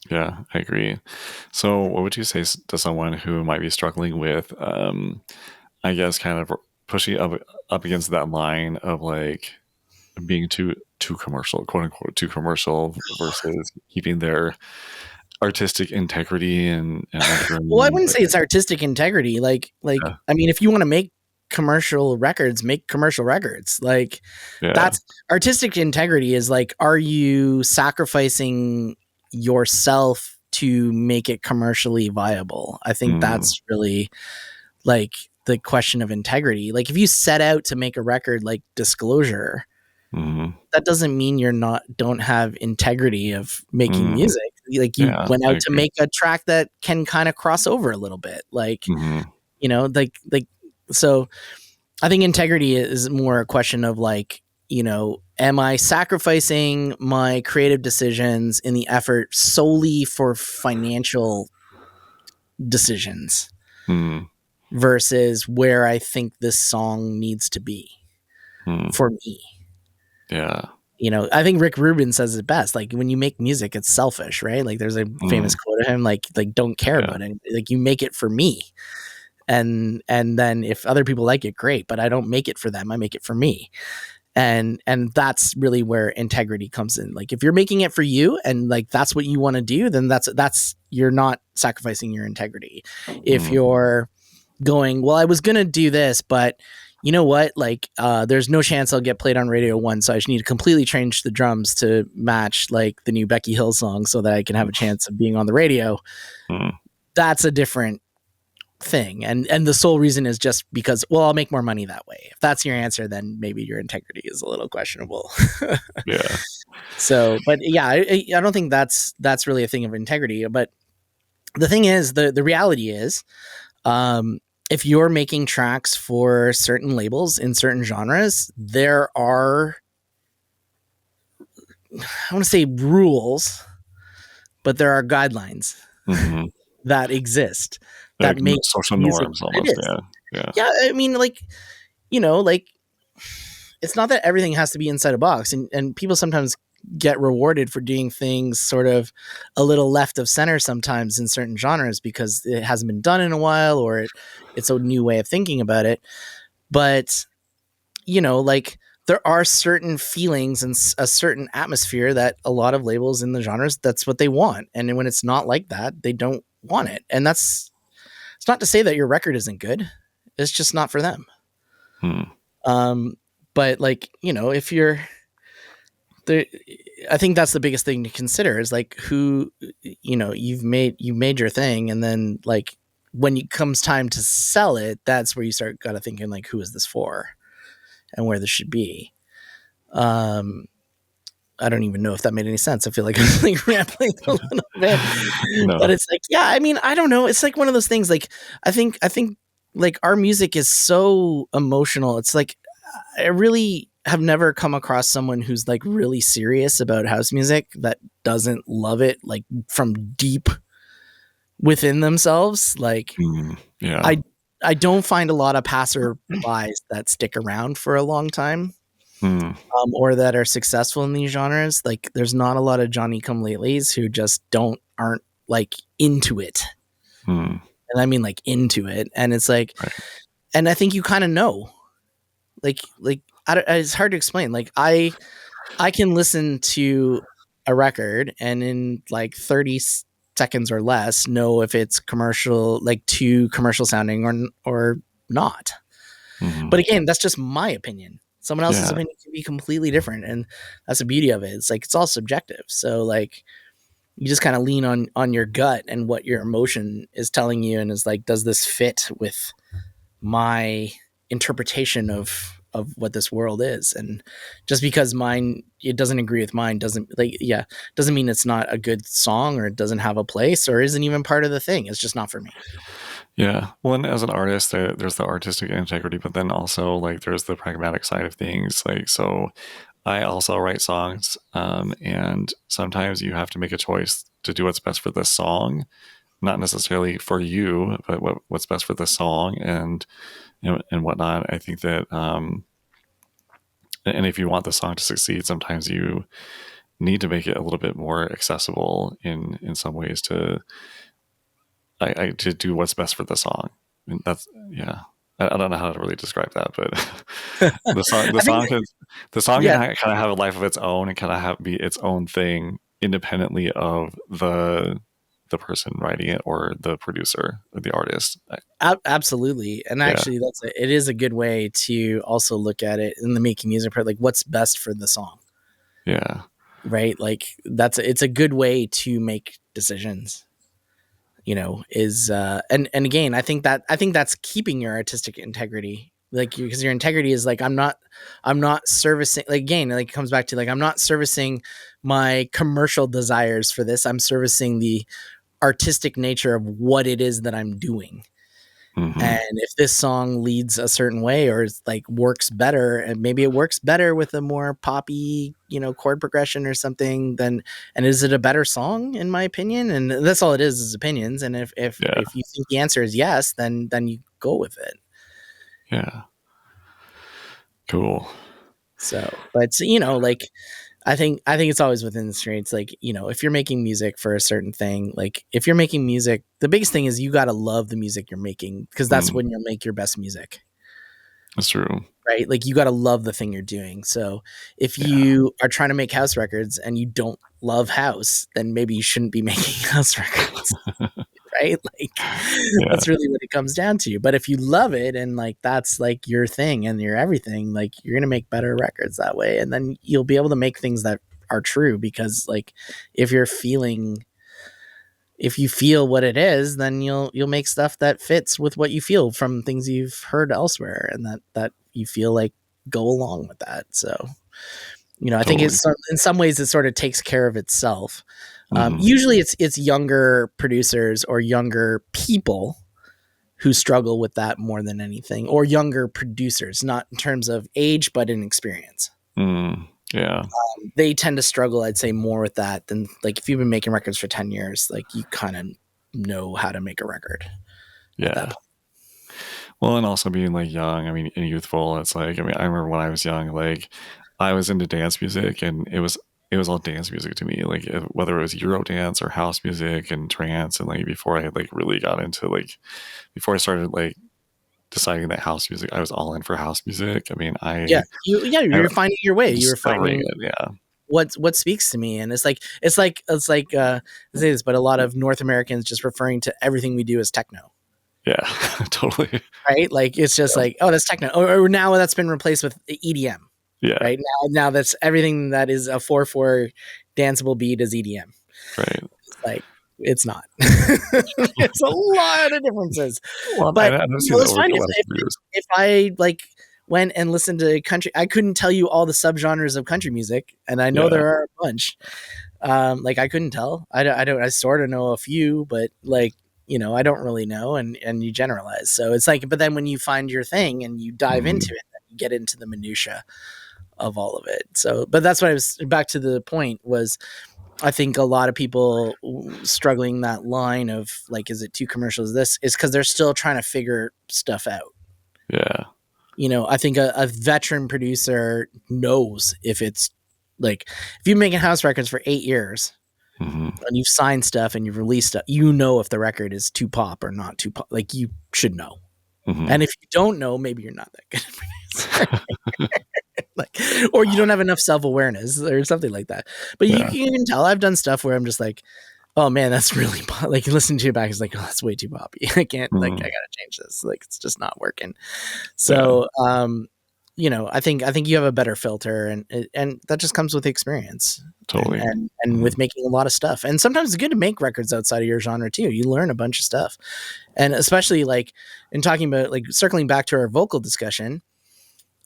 yeah, I agree. So, what would you say to someone who might be struggling with, I guess, kind of pushing up against that line of like being too commercial, quote unquote, too commercial versus keeping their artistic integrity and Well, I entering wouldn't like say it's artistic integrity. Like yeah, I mean, if you want to make commercial records, make commercial records. Like yeah, that's artistic integrity is like, are you sacrificing yourself to make it commercially viable? I think mm, that's really like the question of integrity. Like if you set out to make a record like Disclosure, mm, that doesn't mean you're not don't have integrity of making mm, music. Like you yeah, went I out to agree. make a track that can kind of cross over a little bit. Like, Hmm. like so I think integrity is more a question of like, am I sacrificing my creative decisions in the effort solely for financial decisions Mm, versus where I think this song needs to be mm, for me? yeah, I think Rick Rubin says it best. Like when you make music, it's selfish, right? Like there's a famous mm, quote of him, like don't care yeah, about it. Like you make it for me. And then if other people like it, great. But I don't make it for them. I make it for me. And that's really where integrity comes in. Like if you're making it for you and like that's what you want to do, then that's you're not sacrificing your integrity. If mm, you're going, well, I was gonna do this, but you know what? Like, there's no chance I'll get played on Radio One, so I just need to completely change the drums to match like the new Becky Hill song, so that I can have a chance of being on the radio. mm, That's a different thing, and the sole reason is just because, well, I'll make more money that way. If that's your answer, then maybe your integrity is a little questionable. yeah, So, but yeah, I don't think that's really a thing of integrity. But the thing is, the reality is, um, if you're making tracks for certain labels in certain genres, there are I want to say rules, but there are guidelines Hmm. that exist that Like make social music norms what it almost. is. Yeah. Yeah. Yeah, I mean, like, like it's not that everything has to be inside a box, and people sometimes get rewarded for doing things sort of a little left of center sometimes in certain genres because it hasn't been done in a while, or it's a new way of thinking about it. But like, there are certain feelings and a certain atmosphere that a lot of labels in the genres, that's what they want, and when it's not like that, they don't want it. And that's, it's not to say that your record isn't good, it's just not for them. Hmm. um but like, if you're there, I think that's the biggest thing to consider is like who, you've made your thing, and then like when it comes time to sell it, that's where you start gotta thinking like, who is this for and where this should be. um I don't even know if that made any sense. I feel like I'm like rambling a little bit, but No. it's like, yeah, I mean, I don't know. It's like one of those things. Like, I think like our music is so emotional. It's like, I really have never come across someone who's like really serious about house music that doesn't love it like from deep within themselves. Like, Mm, yeah. I I don't find a lot of passerbys that stick around for a long time, Mm, or that are successful in these genres. Like, there's not a lot of Johnny Come Latelys who just aren't like into it, mm, and I mean like into it. And it's like, right. and I think you kind of know, like it's hard to explain. Like, I can listen to a record and in like 30 seconds or less know if it's commercial, like too commercial sounding, or not. Hmm. But again, that's just my opinion. Someone else's Yeah. opinion can be completely different, and that's the beauty of it. It's like it's all subjective. So like, you just kind of lean on your gut and what your emotion is telling you, and is like, does this fit with my interpretation of what this world is? And just because mine, it doesn't agree with mine, doesn't, like, yeah, doesn't mean it's not a good song, or it doesn't have a place, or isn't even part of the thing. It's just not for me. Yeah. Well, and as an artist, there's the artistic integrity, but then also like there's the pragmatic side of things. Like, so I also write songs, and sometimes you have to make a choice to do what's best for this song, not necessarily for you, but what's best for the song and whatnot. I think that, and if you want the song to succeed, sometimes you need to make it a little bit more accessible in some ways to do what's best for the song. And that's, yeah. I don't know how to really describe that, but the song the I think, song can the song can yeah, kind of have a life of its own and kind of have be its own thing independently of the person writing it or the producer or the artist. absolutely. And Yeah, actually, it is a good way to also look at it in the making music part, like what's best for the song, yeah, right? Like, it's a good way to make decisions. Is and again, I think that's keeping your artistic integrity, like, because your integrity is like, I'm not servicing, like, again, like, it comes back to like, I'm not servicing my commercial desires for this. I'm servicing the artistic nature of what it is that I'm doing. hmm, And if this song leads a certain way, or is like works better, and maybe it works better with a more poppy, chord progression or something, then, and is it a better song in my opinion? And that's all it is opinions. And yeah, if you think the answer is yes, then you go with it. yeah. Cool. So, but like, I think it's always within the streets. Like, if you're making music for a certain thing, like if you're making music, the biggest thing is you got to love the music you're making, because that's Mm, when you'll make your best music. that's true. Right? Like, you got to love the thing you're doing. So if Yeah, you are trying to make house records and you don't love house, then maybe you shouldn't be making house records. Right? Like, yeah, that's really what it comes down to. But if you love it, and like that's like your thing and your everything, like, you're going to make better records that way. And then you'll be able to make things that are true, because like, if you're feeling, if you feel what it is, then you'll make stuff that fits with what you feel from things you've heard elsewhere, and that you feel like go along with that. So, I think totally. it's, in some ways, it sort of takes care of itself. Hmm. Usually it's younger producers or younger people who struggle with that more than anything, or younger producers, not in terms of age but in experience. Mm. Yeah. They tend to struggle, I'd say, more with that than like if you've been making records for 10 years, like you kind of know how to make a record at that Yeah. point. Well, and also being like young, I mean, and youthful, it's like, I mean, I remember when I was young, like I was into dance music, and it was all dance music to me, like whether it was Euro dance or house music and trance. And like before I had like really got into like, before I started like deciding that house music, I was all in for house music. I mean, Yeah, I you're finding your way. You're discovering finding it. Yeah. what speaks to me, and it's like I say this, but a lot of North Americans just referring to everything we do as techno. Yeah. Totally. Right? Like it's just Yeah. like, oh, that's techno, or now that's been replaced with EDM. Yeah. Right now, that's everything that is a 4/4 danceable beat is EDM. Right. It's like it's not. It's a lot of differences. Well, But I've you seen know, that it's over fine the if last few years. I like went and listened to country. I couldn't tell you all the subgenres of country music, and I know Yeah. there are a bunch. Like I couldn't tell. I sort of know a few, but like I don't really know, and you generalize. So it's like, but then when you find your thing and you dive into Mhm. it, then you get into the minutia of all of it. So, but that's what I was back to the point was. I think a lot of people struggling that line of like, is it too commercial? Is this is because they're still trying to figure stuff out. Yeah. I think a veteran producer knows if it's like if you've been making house records for 8 years Mhm. and you've signed stuff and you've released stuff, you know if the record is too pop or not too pop. Like you should know. Mhm. And if you don't know, maybe you're not that good a producer. Like, or you don't have enough self awareness or something like that. But Yeah. you can tell I've done stuff where I'm just like, oh man, that's really like listening to it back is like, oh, that's way too poppy. I can't like I Mhm. gotta change this. Like it's just not working. Yeah. So I think you have a better filter, and that just comes with experience and Totally. and Mhm. with making a lot of stuff. And sometimes it's good to make records outside of your genre too. You learn a bunch of stuff. And especially like in talking about like circling back to our vocal discussion,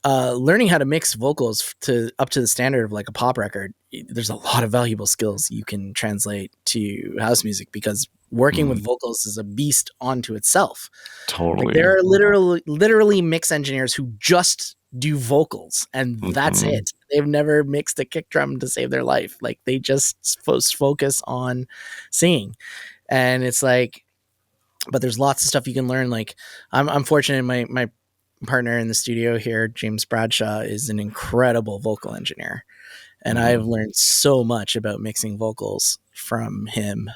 learning how to mix vocals to up to the standard of like a pop record, there's a lot of valuable skills you can translate to house music because working with Mhm. vocals is a beast onto itself. Like Totally. there are literally mix engineers who just do vocals and that's Mhm. it. They've never mixed a kick drum to save their life. Like they just focus on singing. And it's like, but there's lots of stuff you can learn. Like I'm fortunate my partner in the studio here, James Bradshaw, is an incredible vocal engineer. And I've Mhm. learned so much about mixing vocals from him.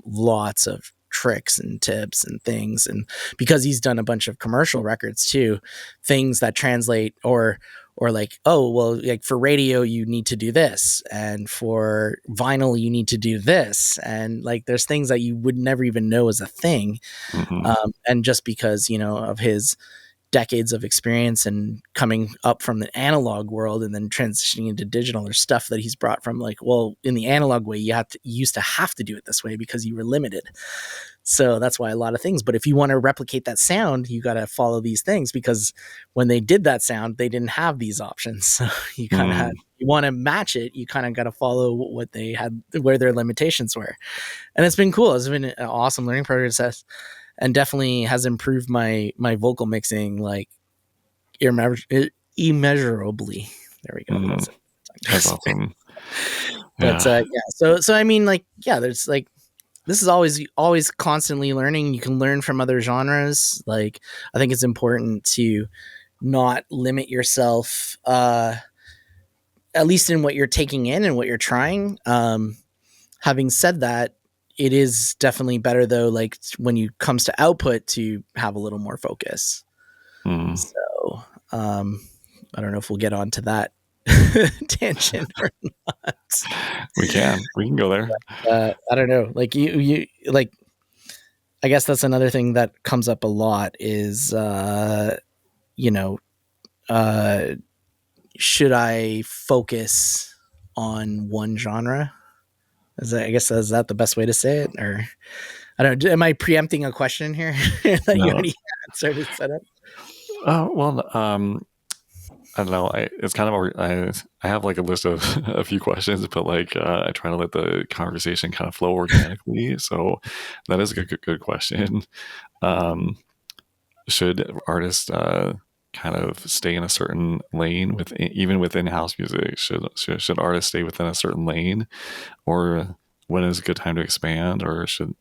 Lots of tricks and tips and things. And because he's done a bunch of commercial records too, things that translate or like, oh, well, like for radio, you need to do this. And for vinyl, you need to do this. And like, there's things that you would never even know as a thing. Mhm. And just because, of his decades of experience and coming up from the analog world and then transitioning into digital, there's stuff that he's brought from like, well, in the analog way, you used to have to do it this way because you were limited. So that's why a lot of things. But if you want to replicate that sound, you got to follow these things because when they did that sound, they didn't have these options. So you kind of had, Mhm. you want to match it, you kind of got to follow what they had, where their limitations were. And it's been cool. It's been an awesome learning process and definitely has improved my vocal mixing like immeasurably. There we go. Mhm. That's That's it. awesome. But Yeah. yeah, so I mean, like, yeah, there's like this is always constantly learning. You can learn from other genres. Like, I think it's important to not limit yourself, at least in what you're taking in and what you're trying. Having said that, it is definitely better though, like when you comes to output, to have a little more focus. Mhm. So um, I don't know if we'll get on to that tangent or not. We can go there. I don't know. Like you like. I guess that's another thing that comes up a lot is, you know, uh, should I focus on one genre? I guess is that the best way to say it, or I don't know. Am I preempting a question here that you No. already answered and set up? Oh, well, I don't know. It's kind of I have like a list of a few questions, but like I try to let the conversation kind of flow organically. So that is a good question. Um, should artists kind of stay in a certain lane with even within house music? Should artists stay within a certain lane, or when is a good time to expand, or should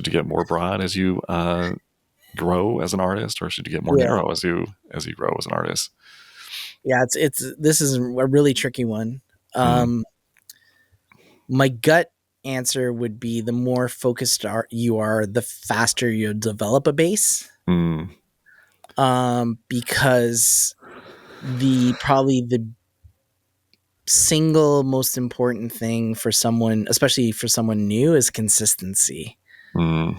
you get more broad as you grow as an artist, or should you get more Yeah. narrow as you grow as an artist? Yeah, it's this is a really tricky one. Mm, Um, my gut answer would be the more focused you are, the faster you develop a base. mm, Because the probably the single most important thing for someone, especially for someone new, is consistency. mm,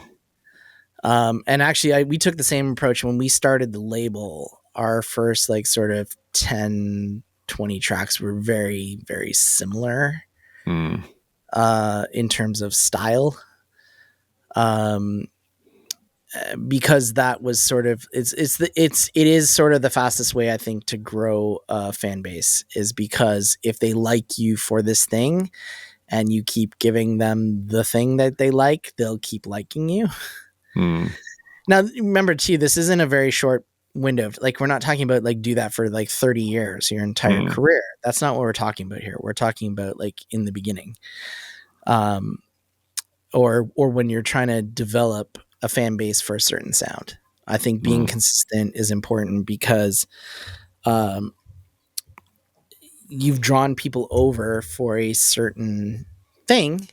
And actually, we took the same approach when we started the label. Our first, like, sort of 10, 20 tracks were very, very similar mm, in terms of style. Um, because that was sort of it is sort of the fastest way, I think, to grow a fan base, is because if they like you for this thing and you keep giving them the thing that they like, they'll keep liking you. mm, Now, remember too, this isn't a very short window. Like, we're not talking about like do that for like 30 years, your entire mm, career. That's not what we're talking about here. We're talking about like in the beginning. Um, or when you're trying to develop a fan base for a certain sound. I think being mm, consistent is important because um, you've drawn people over for a certain thing,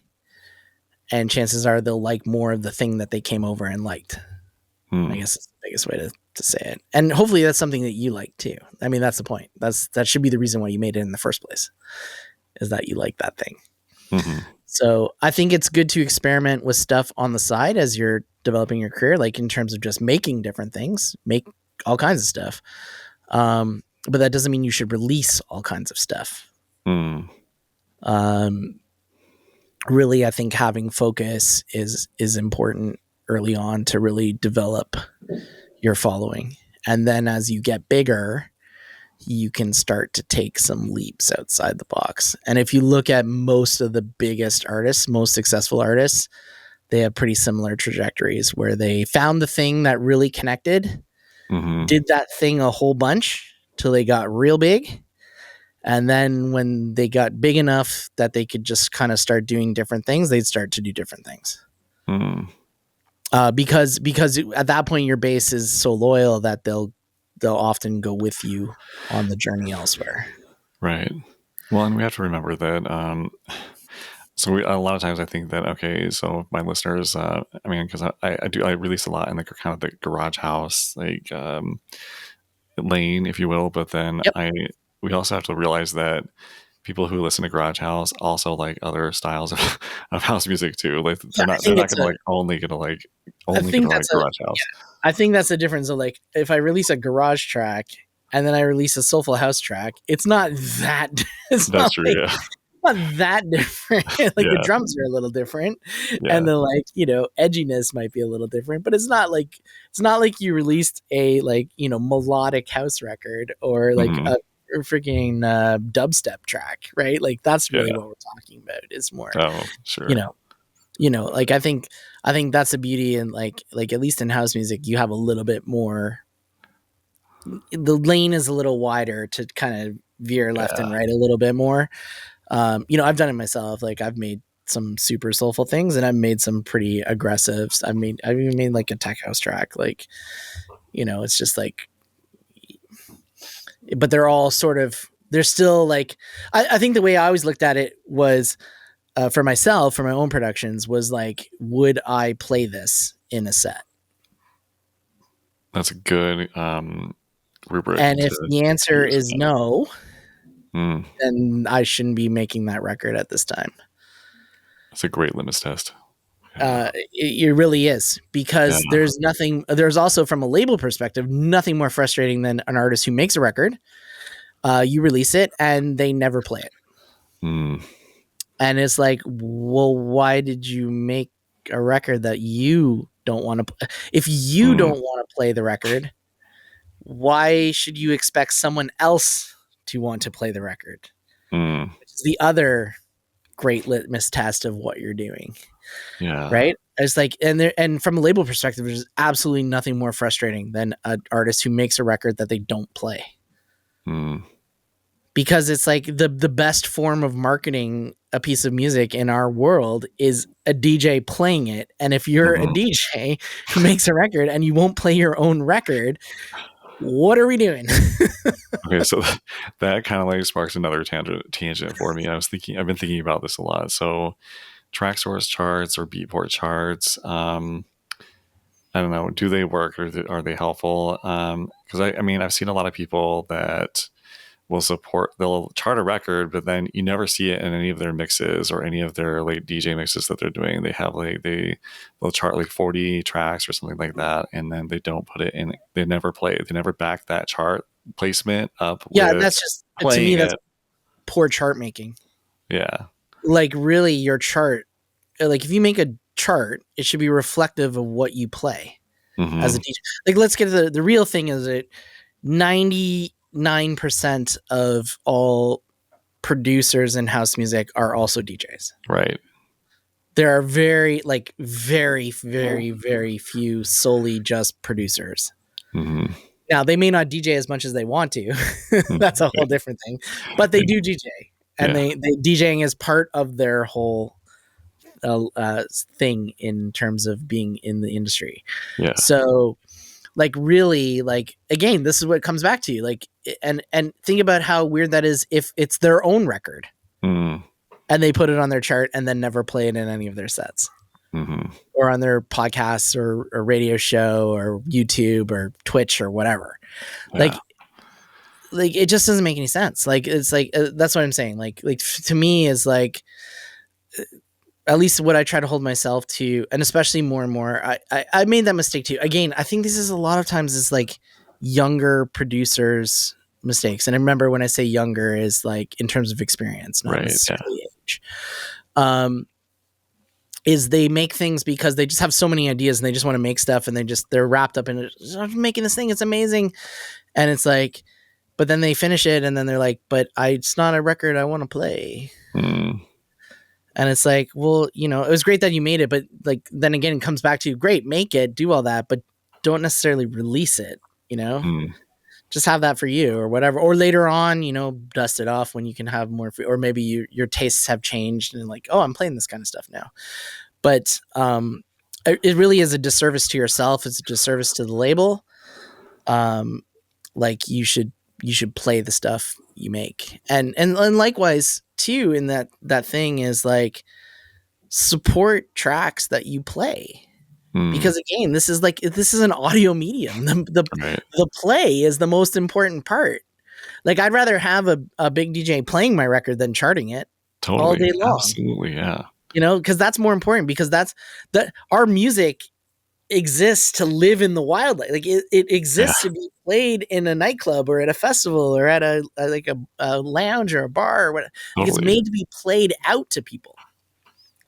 and chances are they'll like more of the thing that they came over and liked. I mm, guess it's the biggest way to say it. And hopefully that's something that you like too. I mean, that's the point. That should be the reason why you made it in the first place, is that you like that thing. mhm, So I think it's good to experiment with stuff on the side as you're developing your career, like in terms of just making different things, make all kinds of stuff. But that doesn't mean you should release all kinds of stuff. mm, Um, really, I think having focus is important early on to really develop your following. And then as you get bigger, you can start to take some leaps outside the box. And if you look at most of the biggest artists, most successful artists, they have pretty similar trajectories where they found the thing that really connected, mhm, did that thing a whole bunch till they got real big. And then when they got big enough that they could just kind of start doing different things, they'd start to do different things. mm. Because at that point your base is so loyal that they'll often go with you on the journey elsewhere. Right. Well, and we have to remember that. A lot of times I think that, okay, so my listeners, I mean, because I release a lot in the kind of the garage house like lane, if you will, but then Yep. we also have to realize that people who listen to garage house also like other styles of house music too. Like Yeah, they're not gonna like I only think gonna like that's a garage house. I think that's the difference of, like, if I release a garage track and then I release a soulful house track, it's not that it's That's not true. like Yeah. not that different. Like, the Yeah. drums are a little different and Yeah. the, like, edginess might be a little different, but it's not like you released a, like, melodic house record or like Hmm. a freaking dubstep track, right? Like, that's really Yeah. what we're talking about. Is more, Oh, you sure. know, like, I think that's the beauty, and like at least in house music, you have a little bit more. The lane is a little wider to kind of veer left and Yeah. right a little bit more. I've done it myself. Like, I've made some super soulful things, and I've made some pretty aggressives. I've even made like a tech house track. Like, it's just like, but they're all sort of. They're still like. I think the way I always looked at it was, for myself, for my own productions, was like, would I play this in a set? That's a good rubric And if the to answer use. is Yeah. no, Mm, then I shouldn't be making that record at this time. that's a great litmus test. Yeah. It really is, Yeah. because there's also, from a label perspective, nothing more frustrating than an artist who makes a record, you release it and they never play it. Mm, And it's like, well, why did you make a record that you don't want to? If you mm, don't want to play the record, why should you expect someone else to want to play the record? mm, Which is the other great litmus test of what you're doing, Yeah. right? It's like, and from a label perspective, there's absolutely nothing more frustrating than an artist who makes a record that they don't play, Mm. because it's like the best form of marketing a piece of music in our world is a DJ playing it. And if you're a Mhm. DJ who makes a record and you won't play your own record, what are we doing? Okay, so that kind of like sparks another tangent for me. I've been thinking about this a lot. So track source charts or beatport charts, I don't know, do they work, or are they helpful? Because I mean, I've seen a lot of people that they'll chart a record, but then you never see it in any of their mixes or any of their like DJ mixes that they're doing. They have like they'll chart like 40 tracks or something like that, and then they don't put it in. They never play it. They never back that chart placement up Yeah, with that's just, to me, playing that's it. poor chart making. Yeah. Like, really, your chart, like, if you make a chart, it should be reflective of what you play as a Hmm. DJ. Like, let's get to the real thing is that 99% of all producers in house music are also DJs. Right. There are very few solely just producers. Hmm. Now, they may not DJ as much as they want to. That's a whole Right. different thing. But they do DJ, and Yeah. they DJing is part of their whole thing in terms of being in the industry. Yeah. So, like, really, like, again, this is what it comes back to. Like, and think about how weird that is if it's their own record Mm. and they put it on their chart and then never play it in any of their sets Hmm. or on their podcasts or radio show or YouTube or Twitch or whatever. Yeah. Like it just doesn't make any sense. Like, it's like, that's what I'm saying. Like to me is like, at least what I try to hold myself to, and especially more and more, I made that mistake too. Again, I think this is a lot of times is like younger producers mistakes. And I remember when I say younger is like in terms of experience, not Right. Yeah. necessarily age. Um, is they make things because they just have so many ideas and they just want to make stuff and they're wrapped up in it. I'm making this thing, it's amazing. And it's like, but then they finish it and then they're like, but it's not a record I want to play. Mm. And it's like, well, it was great that you made it, but like, then again, it comes back to great, make it, do all that, but don't necessarily release it, Mm. just have that for you or whatever. Or later on, dust it off when you can have more free, or maybe your tastes have changed and like, oh, I'm playing this kind of stuff now. But it really is a disservice to yourself. It's a disservice to the label. Like you should play the stuff you make, and likewise too. In that thing is like support tracks that you play, Mm. because again, this is an audio medium. Right. The play is the most important part. Like, I'd rather have a big DJ playing my record than charting it all Totally. day long. Absolutely. Yeah. Because that's more important, because that's that our music exists to live in the wildlife. Like, it Yeah. exists to be played in a nightclub or at a festival or at a lounge or a bar or whatever. Like, it's Totally. made to be played out to people.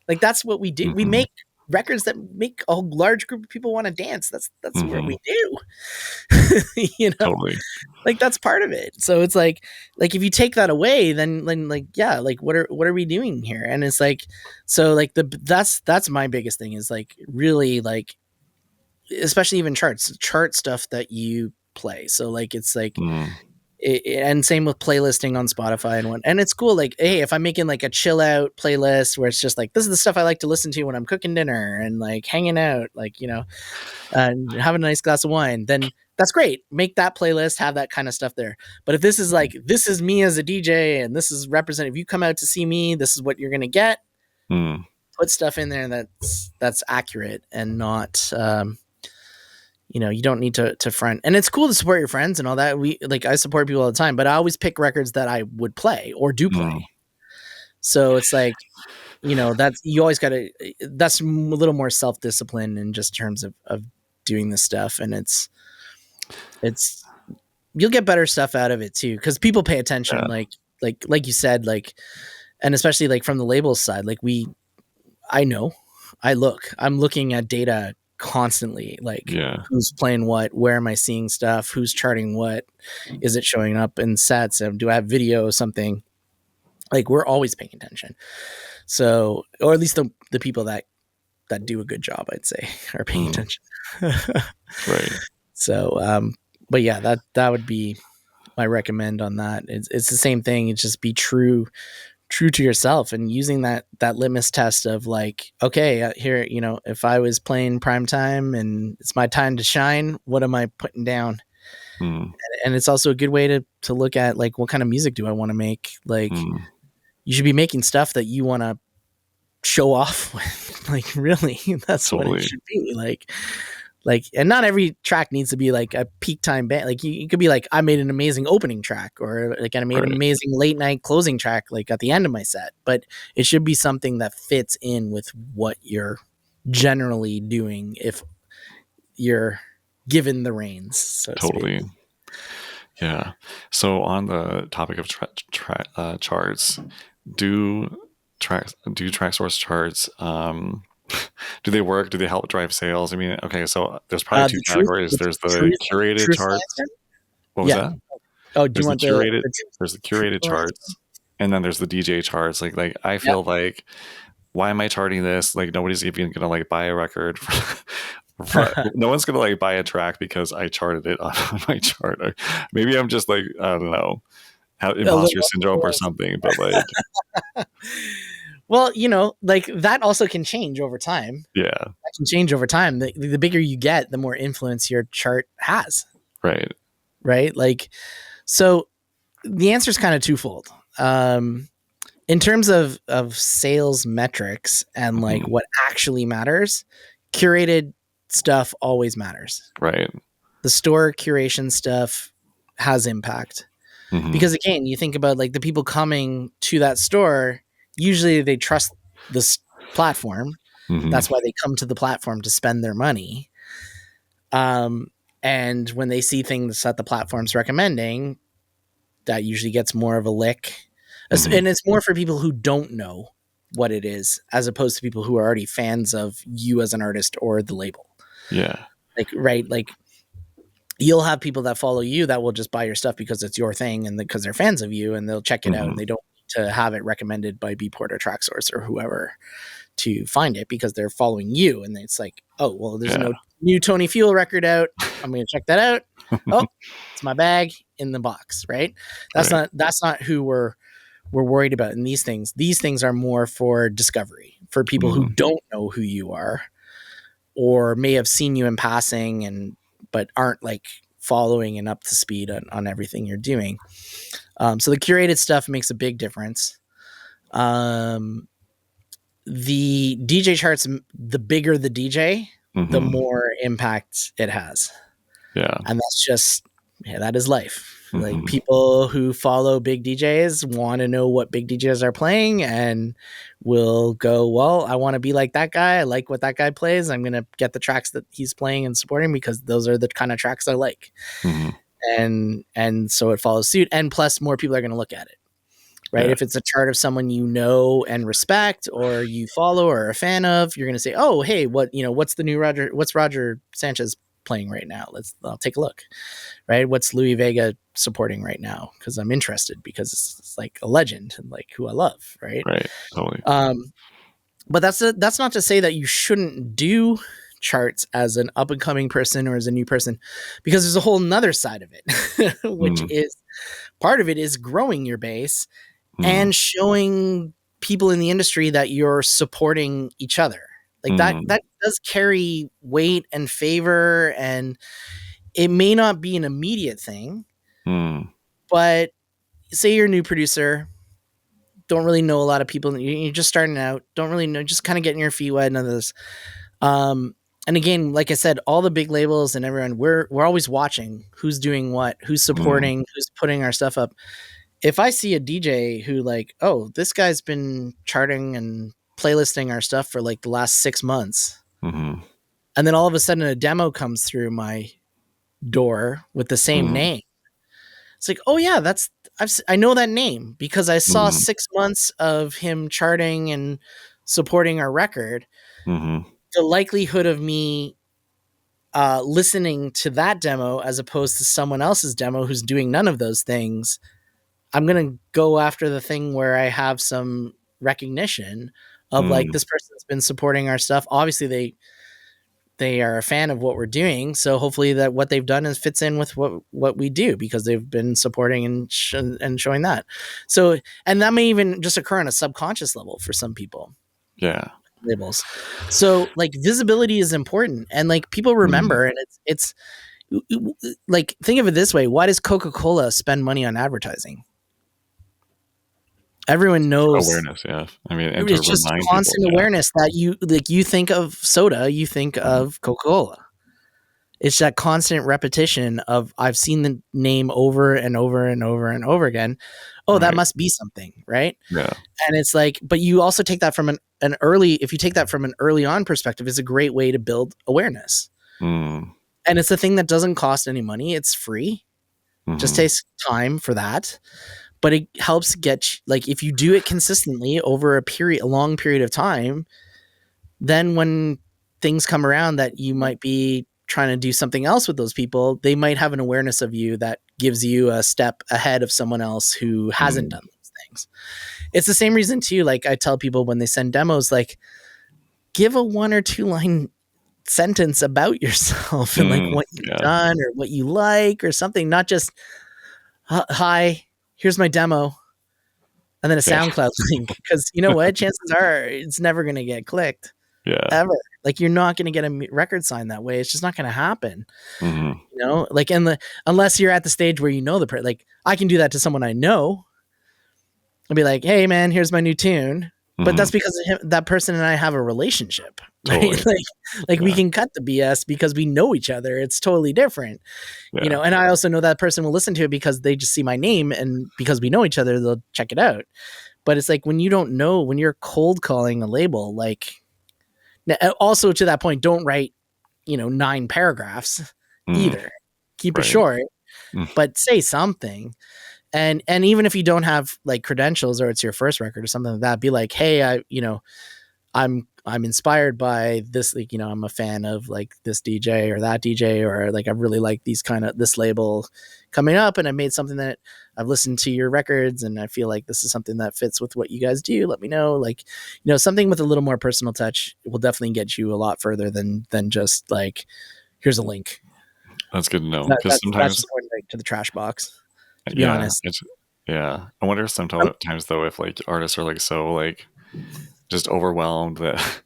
Like, that's what we do. We Hmm. make records that make a large group of people want to dance. That's what Hmm. we do. Totally. Like, that's part of it. So it's like if you take that away, then like, yeah, like what are we doing here? And it's like, so like that's my biggest thing is like really like, especially even chart stuff that you play. So like it's like Mm. and same with playlisting on Spotify and it's cool. Like, hey, if I'm making like a chill out playlist where it's just like, this is the stuff I like to listen to when I'm cooking dinner and like hanging out, like, and having a nice glass of wine, then that's great. Make that playlist, have that kind of stuff there. But if this is like, this is me as a DJ and this is representative, you come out to see me, this is what you're going to get. Mm. Put stuff in there that's accurate and not, you don't need to front. And it's cool to support your friends and all that. I support people all the time, but I always pick records that I would play or do Mm. play. So it's like, that's, you always got to, that's a little more self-discipline in just terms of doing this stuff. And it's, you'll get better stuff out of it too. Cause people pay attention, Yeah. like you said, like, and especially like from the labels side, like I'm looking at data constantly, like Yeah. who's playing what, where am I seeing stuff, who's charting what, is it showing up in sets, do I have video or something? Like we're always paying attention. So, or at least the people that do a good job, I'd say, are paying Mm, attention. right. So, but yeah, that would be my recommend on that. It's the same thing. It's just be true to yourself and using that litmus test of like, okay, here, if I was playing prime time and it's my time to shine, what am I putting down? Mm, And it's also a good way to look at like what kind of music do I want to make? Like mm, you should be making stuff that you want to show off with. Like really, that's what it totally. should be. Like and not every track needs to be like a peak time band. Like you could be like, I made an amazing opening track, or like I made an Right. amazing late night closing track like at the end of my set. But it should be something that fits in with what you're generally doing if you're given the reins, so to speak. Totally. Yeah. So on the topic of charts, do track source charts do they work? Do they help drive sales? I mean, okay, so there's probably two The truth, categories. the There's the truth, curated truth charts. answer. What was Yeah. that? Oh, do you There's the want curated the there's the curated truthful charts, answer? and then there's the DJ charts. Like I Yep. feel like, why am I charting this? Like nobody's even gonna like buy a record. No one's gonna like buy a track because I charted it on my chart. Maybe I'm just like, I don't know, have A imposter little syndrome or something. But like, well, like that also can change over time. yeah, That can change over time. The bigger you get, the more influence your chart has, right. right? Like, so the answer is kind of twofold. In terms of sales metrics and like Hmm. what actually matters, curated stuff always matters. Right. The store curation stuff has impact Hmm. because again, you think about like the people coming to that store, usually they trust this platform. Hmm. That's why they come to the platform to spend their money. Um, and when they see things that the platform's recommending, that usually gets more of a lick. Hmm. And it's more for people who don't know what it is, as opposed to people who are already fans of you as an artist or the label. Yeah. Like, right, like you'll have people that follow you that will just buy your stuff because it's your thing and because they're fans of you and they'll check it out and Hmm. they don't need to have it recommended by Beatport or Tracksource or whoever to find it because they're following you. And it's like, oh, well, there's Yeah. no new Tony Fuel record out. I'm going to check that out. Oh, it's my bag in the box, right? Right. That's not who we're worried about in these things. These things are more for discovery, for people who Mm. don't know who you are or may have seen you in passing and but aren't like following and up to speed on everything you're doing. So the curated stuff makes a big difference. Um, the DJ charts, the bigger the DJ, the Hmm. more impact it has. Yeah. And that's just, yeah, that is life. Like Hmm. people who follow big DJs want to know what big DJs are playing and will go, well, I want to be like that guy. I like what that guy plays. I'm going to get the tracks that he's playing and supporting because those are the kind of tracks I like. Hmm. And so it follows suit. And plus more people are going to look at it. Right. Yeah. If it's a chart of someone you know and respect or you follow or are a fan of, you're going to say, oh, hey, what's the new what's Roger Sanchez playing right now? I'll take a look. Right. What's Louis Vega supporting right now? Because I'm interested because it's like a legend and like who I love. Right. Right. Totally. But that's not to say that you shouldn't do charts as an up and coming person or as a new person, because there's a whole nother side of it, which Mm. is part of it is growing your base Mm. and showing people in the industry that you're supporting each other. Like Mm. that does carry weight and favor, and it may not be an immediate thing, Mm. but say you're a new producer, don't really know a lot of people, you're just starting out, don't really know, just kind of getting your feet wet, none of this. And again, like I said, all the big labels and everyone, we're always watching who's doing what, who's Mm. supporting, who's putting our stuff up. If I see a DJ who like, oh, this guy's been charting and playlisting our stuff for like the last 6 months, Mhm. and then all of a sudden a demo comes through my door with the same Mm. name, it's like, oh yeah, I know that name because I saw Mhm. 6 months of him charting and supporting our record. Mhm. The likelihood of me listening to that demo as opposed to someone else's demo who's doing none of those things I'm going to go after the thing where I have some recognition of like, Mm, this person's been supporting our stuff. Obviously they are a fan of what we're doing. So hopefully that what they've done is fits in with what we do, because they've been supporting and showing that. So, and that may even just occur on a subconscious level for some people, yeah. labels. So like visibility is important, and like people Mm, remember, and it's like, think of it this way. Why does Coca-Cola spend money on advertising? Everyone knows. awareness, yeah. I mean, and to It's just remind people, constant yeah. awareness that you think of soda, you think Mhm, of Coca-Cola. It's that constant repetition of, I've seen the name over and over and over and over again. Oh, that right. must be something, right? Yeah. And it's like, but you also take that from an early, if you take that from an early on perspective, it's a great way to build awareness. Mm, And it's a thing that doesn't cost any money. It's free. Just mhm, takes time for that. But it helps get, like, if you do it consistently over a long period of time, then when things come around that you might be trying to do something else with those people, they might have an awareness of you that gives you a step ahead of someone else who hasn't mm, done those things. It's the same reason too. Like, I tell people when they send demos, like, give a 1 or 2 line sentence about yourself and like mm, what you've yeah. done or what you like or something, not just, hi, here's my demo, and then a Yeah. SoundCloud link. Because you know what? Chances are it's never going to get clicked Yeah. ever. Like, you're not going to get a record signed that way. It's just not going to happen. Mhm, You know, like, unless you're at the stage where you know like, I can do that to someone I know and be like, hey man, here's my new tune. But mhm, that's because that person and I have a relationship, right? totally. Like we Yeah. can cut the BS because we know each other. It's totally different, you Yeah. know. And I also know that person will listen to it because they just see my name, and because we know each other, they'll check it out. But it's like, when you don't know, when you're cold calling a label, like, also to that point, don't write, 9 paragraphs Mm, either. Keep it right. short, Mm, but say something. And even if you don't have like credentials, or it's your first record or something like that, be like, hey, I'm inspired by this, like, I'm a fan of like this DJ or that DJ, or like, I really like this label coming up, and I made something that I've listened to your records, and I feel like this is something that fits with what you guys do. Let me know. Like, something with a little more personal touch will definitely get you a lot further than just like, here's a link. that's good to know, That, 'cause that's sometimes just going right to the trash box, to be yeah, honest. it's yeah. I wonder sometimes though if, like, artists are, like, so, like, just overwhelmed that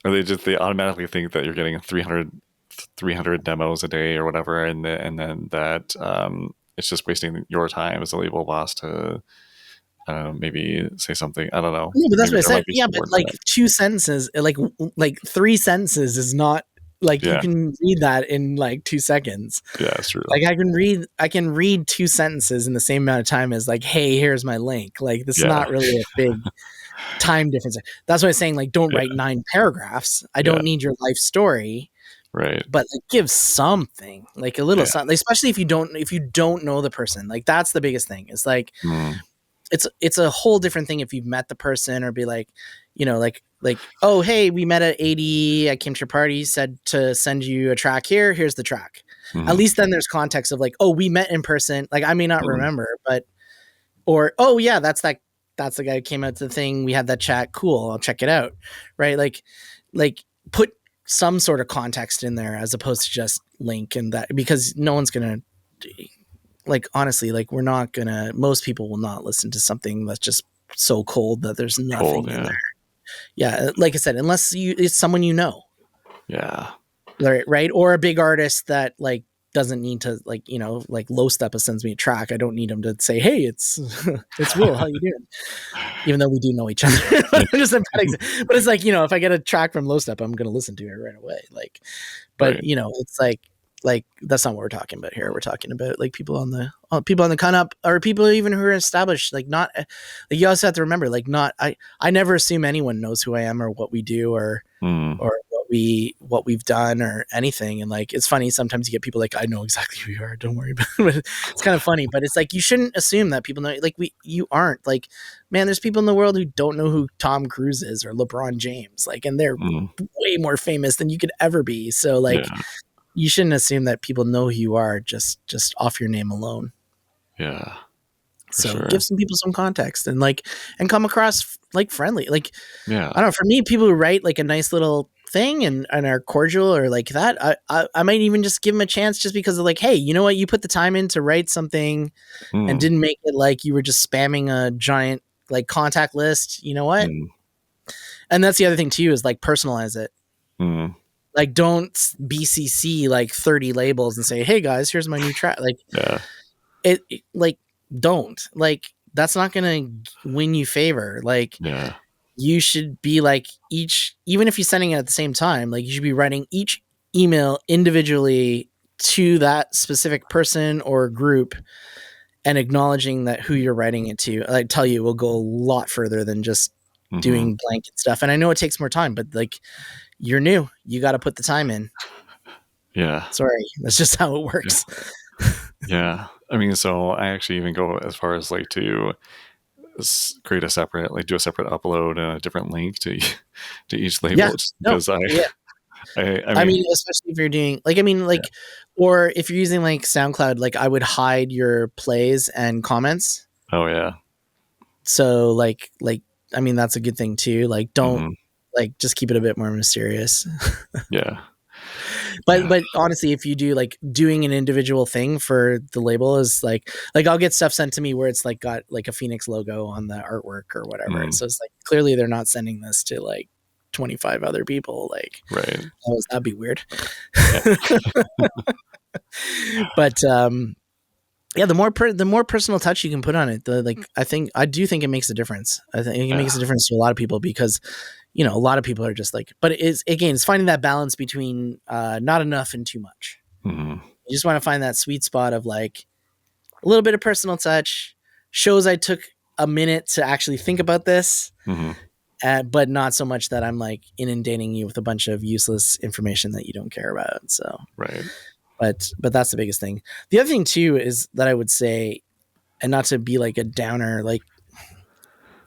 or they automatically think that you're getting 300 demos a day or whatever, and then that, it's just wasting your time as a label boss to, maybe say something. I don't know. No, but that's Maybe what I there said. might be Yeah, some but word like for it. 2 sentences, like 3 sentences is not like, you Yeah. can read that in like 2 seconds. Yeah, it's true. Like, I can read 2 sentences in the same amount of time as like, hey, here's my link. Like, this is Yeah. not really a big time difference. That's why I'm saying, like, don't write Yeah. 9 paragraphs. I Yeah. don't need your life story, Right. but like, give something, like a little Yeah. something, especially if you don't know the person. Like, that's the biggest thing. It's like, Mm, it's a whole different thing if you've met the person, or be like, like, oh hey, we met at 80, I came to your party, said to send you a track, here's the track. At mhm, least then there's context of like, oh, we met in person, like, I may not mhm, remember, but, or, oh yeah, that's the guy who came out to the thing, we had that chat, cool, I'll check it out, right? Like put some sort of context in there, as opposed to just link, and that, because no one's gonna, like, honestly, like, we're not gonna most people will not listen to something that's just so cold that there's cold, nothing in yeah. there. Yeah, like I said, unless it's someone you know, Yeah. right? Or a big artist that like doesn't need to, like, like Low Step sends me a track, I don't need him to say, hey, it's it's Will, how you doing? Even though we do know each other. Yeah. But I'm just a bad but it's like, if I get a track from Low Step, I'm gonna listen to it right away. Like, but Right. it's like that's not what we're talking about here. We're talking about like people on the come up, or people even who are established. Like, not like, you also have to remember, like, not I never assume anyone knows who I am or what we do, Mm, or what we've done or anything. And like, it's funny, sometimes you get people like, I know exactly who you are, don't worry about it. It's kind of funny, but it's like, you shouldn't assume that people know, like, you aren't like, man, there's people in the world who don't know who Tom Cruise is or LeBron James, like, and they're mm, way more famous than you could ever be. So like, yeah. you shouldn't assume that people know who you are just off your name alone. Yeah. For So give sure. some people some context and like, and come across like friendly. Like, I Yeah. don't know, for me, people who write like a nice little thing and are cordial or like that, I might even just give them a chance just because of like, hey, you know what? You put the time in to write something and Mm, didn't make it like you were just spamming a giant like contact list. You know what? mm, And that's the other thing too is like personalize it. mm. Like don't BCC like 30 labels and say, hey guys, here's my new track. Like Yeah. like don't like that's not gonna win you favor. Like Yeah. you should be like each, even if you're sending it at the same time, like you should be writing each email individually to that specific person or group and acknowledging that who you're writing it to. I tell you, it will go a lot further than just Hmm. doing blanket stuff. And I know it takes more time, but like you're new, you got to put the time in. Yeah. Sorry, that's just how it Yeah. works. Yeah. I mean, so I actually even go as far as like to create a separate, like do a separate upload and a different link to to each Yeah, label, just no, because yeah. I I mean, mean, especially if you're doing like, I mean, yeah. like, or if you're using like SoundCloud, like I would hide your plays and comments. Oh yeah. So like, I mean, that's a good thing too. Like, don't Hmm. like just keep it a bit more mysterious. Yeah. But Yeah. honestly, if you do like doing an individual thing for the label is like I'll get stuff sent to me where it's like got like a Phoenix logo on the artwork or whatever. Mm, So it's like clearly they're not sending this to like 25 other people. Like, right. oh, that'd be weird. Yeah. But yeah, the more personal touch you can put on it, the like I do think it makes a difference. I think it Yeah. makes a difference to a lot of people because you know a lot of people are just like, but it's again it's finding that balance between not enough and too much. Hmm. You just want to find that sweet spot of like a little bit of personal touch, shows I took a minute to actually think about this, Hmm. but not so much that I'm like inundating you with a bunch of useless information that you don't care about. So, Right. but that's the biggest thing. The other thing too is that I would say, and not to be like a downer, like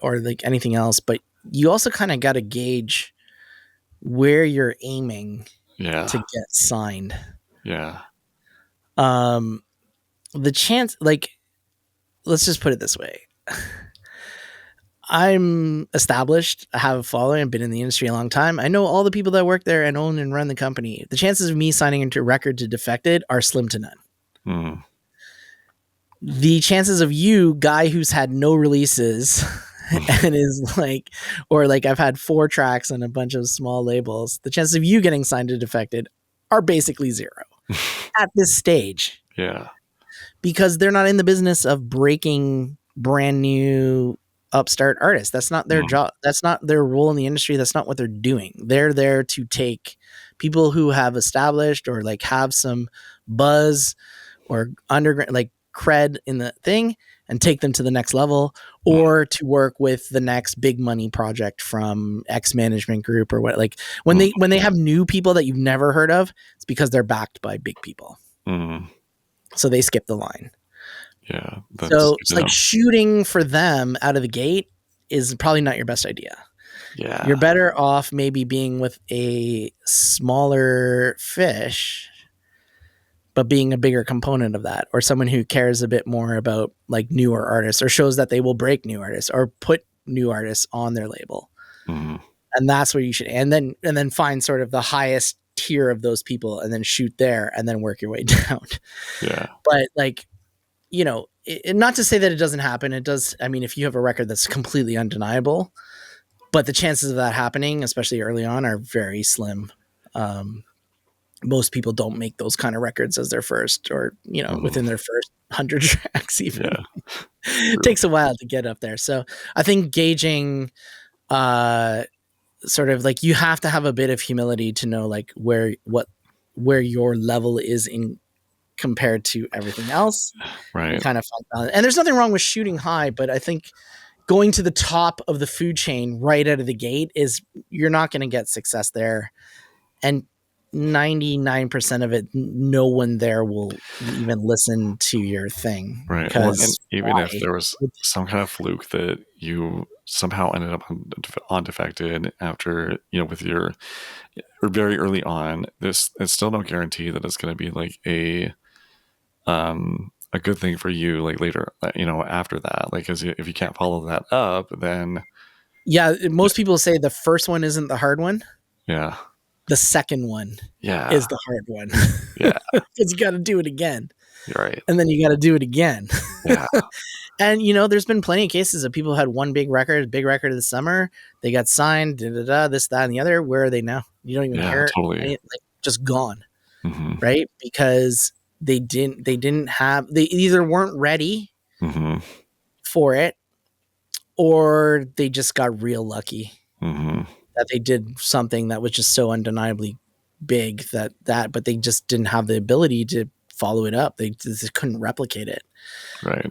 or like anything else, but you also kind of got to gauge where you're aiming to Yeah. get signed. Yeah. Um, the chance, like, let's just put it this way. I'm established, I have a following, I've been in the industry a long time. I know all the people that work there and own and run the company. The chances of me signing into a record to Defected are slim to none. Mm. The chances of you, guy who's had no releases and is like, or like I've had 4 tracks on a bunch of small labels, the chances of you getting signed to Defected are basically zero at this stage Yeah. because they're not in the business of breaking brand new upstart artists. That's not their Mm. job. That's not their role in the industry. That's not what they're doing. They're there to take people who have established or like have some buzz or underground like cred in the thing and take them to the next level Mm. or to work with the next big money project from X management group or what. Like Mm. when they have new people that you've never heard of, it's because they're backed by big people, Mm. so they skip the line. Yeah. That's So good it's to like know. shooting for them out of the gate is probably not your best idea. You're Yeah. better off maybe being with a smaller fish, but being a bigger component of that, or someone who cares a bit more about like newer artists or shows that they will break new artists or put new artists on their label. Mm. And that's where you should, and then find sort of the highest tier of those people and then shoot there and then work your way down. Yeah. But like, you know, not to say that it doesn't happen. It does. I mean, if you have a record that's completely undeniable, but the chances of that happening, especially early on, are very slim. Um, Most people don't make those kind of records as their first, or you know, Mm. within their first 100 tracks. Even Yeah. it True. takes a while to get up there. So I think gauging, uh, sort of like you have to have a bit of humility to know like where your level is in compared to everything else and Right. kind of find balance. And there's nothing wrong with shooting high, but I think going to the top of the food chain right out of the gate is you're not going to get success there. And 99% of it, no one there will even listen to your thing Right. Well, and because even if why? there was some kind of fluke that you somehow ended up on Defected after, with your, or very early on, this it's still no guarantee that it's going to be like a a good thing for you, like later, after that, like, because if you can't follow that up, then Yeah, yeah, most people say the first one isn't the hard one. yeah, The second one yeah, is the hard one yeah, because you got to do it again, you're right. and then you got to do it again. Yeah, And there's been plenty of cases of people who had one big record of the summer. They got signed, da, da, da, this, that, and the other. Where are they now? You don't even yeah, care. totally. Like, just gone, Hmm. right? Because they didn't have, they either weren't ready Hmm. for it, or they just got real lucky Hmm. that they did something that was just so undeniably big but they just didn't have the ability to follow it up. They just couldn't replicate it. Right.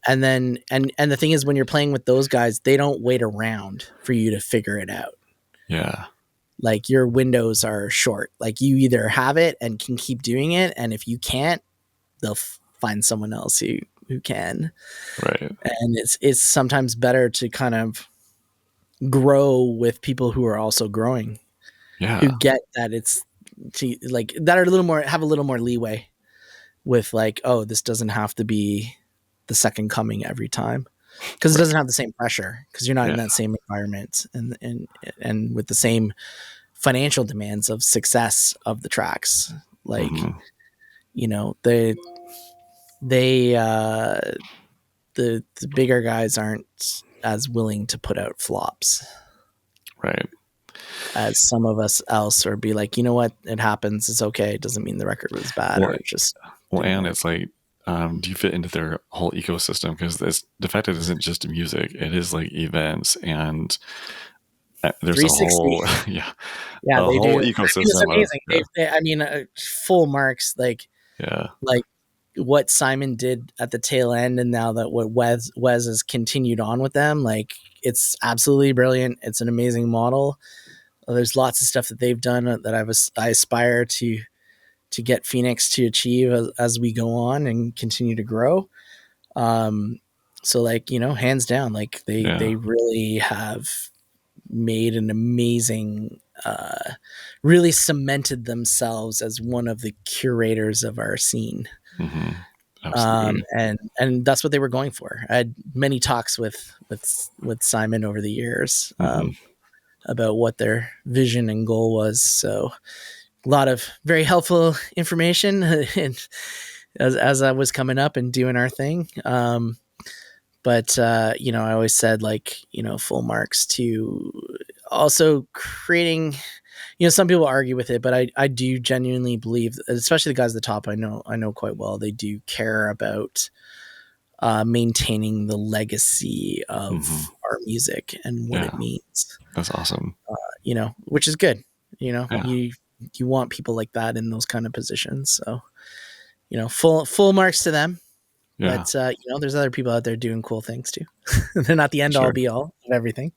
And then and the thing is, when you're playing with those guys, they don't wait around for you to figure it out. Yeah. Like, your windows are short. Like, you either have it and can keep doing it, and if you can't, they'll find someone else who can. Right. And it's sometimes better to kind of grow with people who are also growing, who Yeah. get that it's like that are a little more, have a little more leeway with, like, oh, this doesn't have to be the second coming every time, because it Right. doesn't have the same pressure, because you're not Yeah. in that same environment, and with the same financial demands of success of the tracks. Like, Hmm. you know they the bigger guys aren't as willing to put out flops Right. as some of us else, or be like, you know what, it happens, it's okay, it doesn't mean the record was bad, or Well, it just well, didn't and work. it's like, do you fit into their whole ecosystem? Because this defected isn't just music; it is like events, and there's a 360. whole yeah, Yeah, a they whole do. I mean, it's ecosystem of amazing. yeah, I mean, full marks. yeah, Like what Simon did at the tail end, and now that what Wes has continued on with them, like, it's absolutely brilliant. It's an amazing model. There's lots of stuff that they've done that I aspire to get Phoenix to achieve as we go on and continue to grow. Um, so, like, hands down, like, yeah, they really have made an amazing, really cemented themselves as one of the curators of our scene. hmm, absolutely, And that's what they were going for. I had many talks with Simon over the years, hmm, about what their vision and goal was. So, a lot of very helpful information and as I was coming up and doing our thing. But I always said, like, full marks to also creating. Some people argue with it, but I do genuinely believe, especially the guys at the top, I know quite well, they do care about maintaining the legacy hmm, of our music and what it yeah, means. that's awesome. Which is good. Yeah, You want people like that in those kind of positions. So, full marks to them. yeah, But there's other people out there doing cool things too. They're not the for end all sure. be all of everything.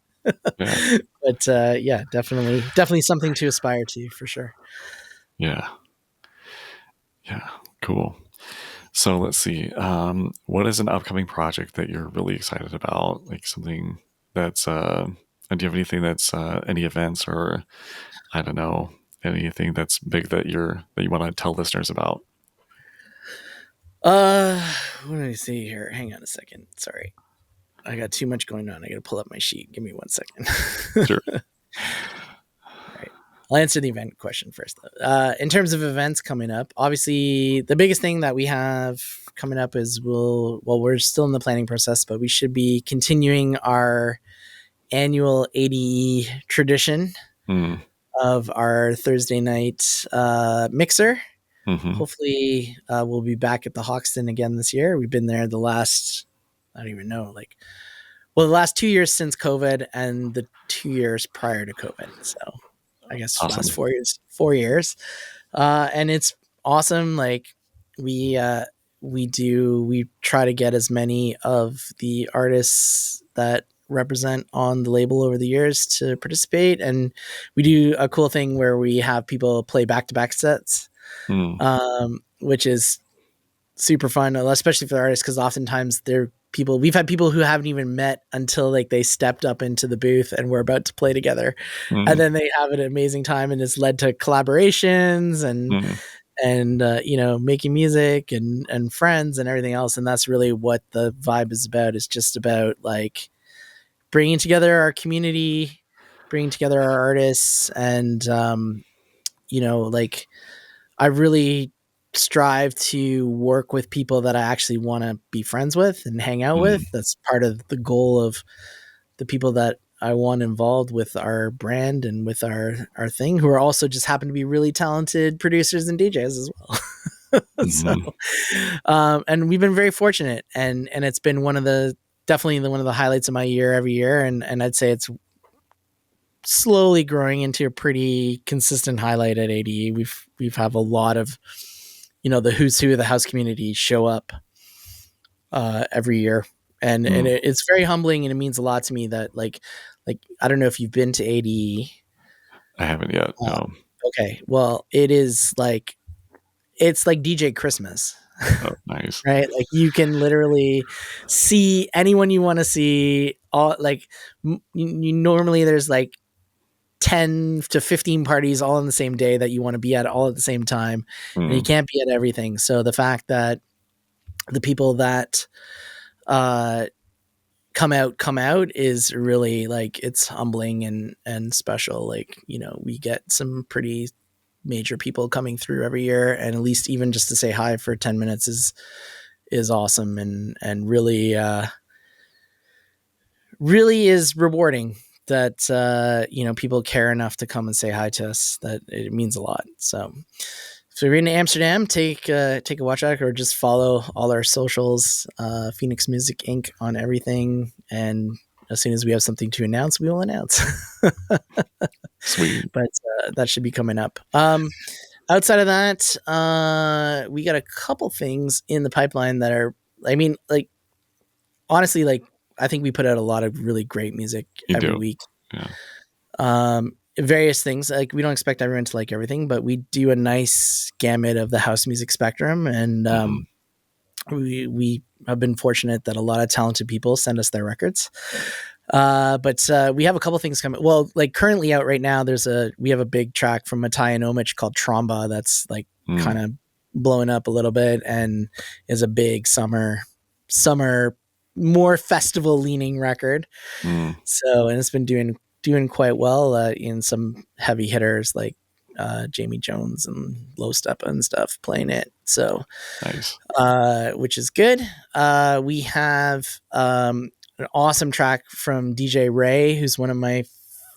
Yeah, But yeah, definitely something to aspire to, for sure. yeah, yeah, cool. So let's see. What is an upcoming project that you're really excited about? Like something that's do you have anything that's any events or I don't know, anything that's big that you want to tell listeners about? Uh, what do I see here? Hang on a second. Sorry, I got too much going on. I got to pull up my sheet. Give me 1 second. Sure. All right. I'll answer the event question first, though. In terms of events coming up, obviously the biggest thing that we have coming up is we're still in the planning process, but we should be continuing our annual ADE tradition Mm, of our Thursday night mixer. mm-hmm, Hopefully, we'll be back at the Hoxton again this year. We've been there the last, I don't even know, the last 2 years since COVID, and the 2 years prior to COVID. So, I guess last awesome. 4 years, 4 years. And it's awesome. Like, we, we try to get as many of the artists that represent on the label over the years to participate. And we do a cool thing where we have people play back-to-back sets, Mm, which is super fun, especially for the artists, because oftentimes they're people we've had people who haven't even met until, like, they stepped up into the booth and we're about to play together, and mm, then they have an amazing time, and it's led to collaborations, and mm, and making music and friends and everything else. And that's really what the vibe is about. It's just about like bringing together our community, bringing together our artists, and like I really strive to work with people that I actually want to be friends with and hang out Mm, with. That's part of the goal of the people that I want involved with our brand and with our thing, who are also just happen to be really talented producers and DJs as well. So, mhm, and we've been very fortunate, and it's been definitely one of the highlights of my year every year, and I'd say it's slowly growing into a pretty consistent highlight at ADE. We've have a lot of the who's who of the house community show up every year, and mm. it's very humbling, and it means a lot to me that like I don't know if you've been to ADE. I haven't yet, Uh, no. okay, well, it's like DJ Christmas. Oh, nice. Right, like you can literally see anyone you want to see. All like normally there's like 10 to 15 parties all on the same day that you want to be at all at the same time, and you Mm, can't be at everything. So the fact that the people that uh come out is really like it's humbling and special. Like we get some pretty major people coming through every year, and at least even just to say hi for 10 minutes is awesome, and really really is rewarding that people care enough to come and say hi to us. That it means a lot. So if you're in Amsterdam, take a watch out, or just follow all our socials, Phoenix Music Inc. on everything. And as soon as we have something to announce, we will announce. sweet. But that should be coming up. Outside of that, we got a couple things in the pipeline that are, I mean, like honestly, like I think we put out a lot of really great music You every do. week. Yeah. Various things, like we don't expect everyone to like everything, but we do a nice gamut of the house music spectrum, and Mhm, we have been fortunate that a lot of talented people send us their records. But we have a couple things coming. Well, like currently out right now, we have a big track from Matai and Omich called Tromba that's like mm, kind of blowing up a little bit and is a big summer more festival leaning record. mm, So, and it's been doing quite well in some heavy hitters like Jamie Jones and Low Step and stuff playing it. So, nice. which is good. We have an awesome track from DJ Ray, who's one of my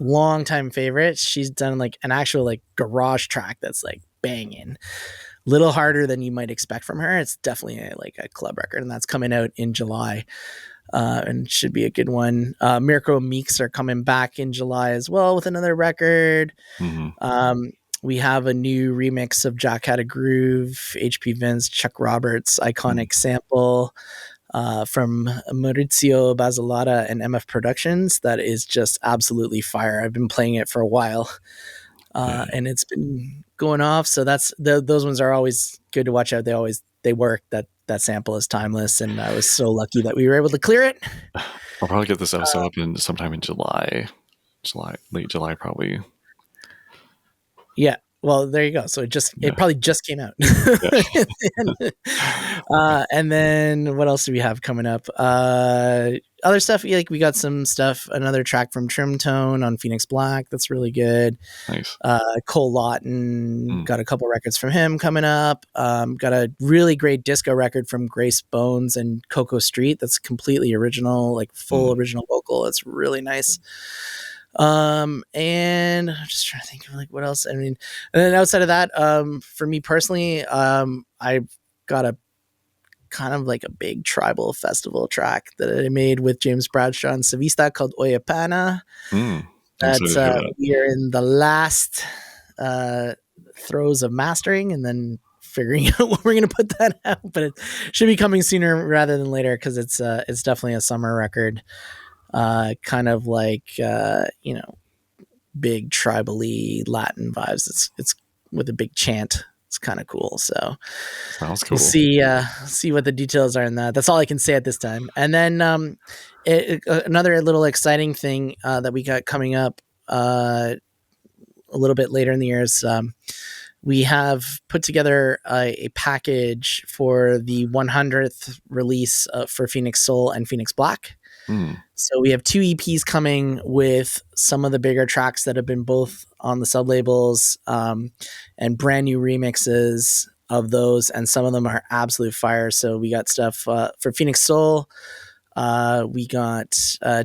longtime favorites. She's done like an actual like garage track that's like banging, little harder than you might expect from her. It's definitely like a club record, and that's coming out in July. And should be a good one. Mirko Meeks are coming back in July as well with another record. Mhm, Um, we have a new remix of Jack Had a Groove, HP Vince, Chuck Roberts' mm, iconic sample from Maurizio Basilata and MF Productions. That is just absolutely fire. I've been playing it for a while, yeah. and it's been going off. So those ones are always good to watch out. They work. That sample is timeless, and I was so lucky that we were able to clear it. I'll probably get this episode up in sometime in July, late July, probably. Yeah. Well, there you go. So it Yeah, probably just came out. yeah. And then what else do we have coming up? Other stuff, like we got some stuff, another track from Trim Tone on Phoenix Black. That's really good. Nice. Cole Lawton Mm, got a couple records from him coming up. Got a really great disco record from Grace Bones and Coco Street. That's completely original, like full mm, original vocal. It's really nice. And I'm just trying to think of like what else. I mean, and then outside of that, for me personally, I've got a kind of like a big tribal festival track that I made with James Bradshaw and Savista called Oyapana. mm. I'm excited That to hear that. we are in the last uh, throes of mastering, and then figuring out what we're going to put that out. But it should be coming sooner rather than later because it's definitely a summer record. Kind of like big tribally Latin vibes. It's with a big chant. It's kind of cool. So Sounds we'll cool. see what the details are in that. That's all I can say at this time. And then another little exciting thing that we got coming up a little bit later in the year is we have put together a package for the 100th release for Phoenix Soul and Phoenix Black. Mm. So we have two EPs coming with some of the bigger tracks that have been both on the sub labels, and brand new remixes of those, and some of them are absolute fire. So we got stuff for Phoenix Soul. We got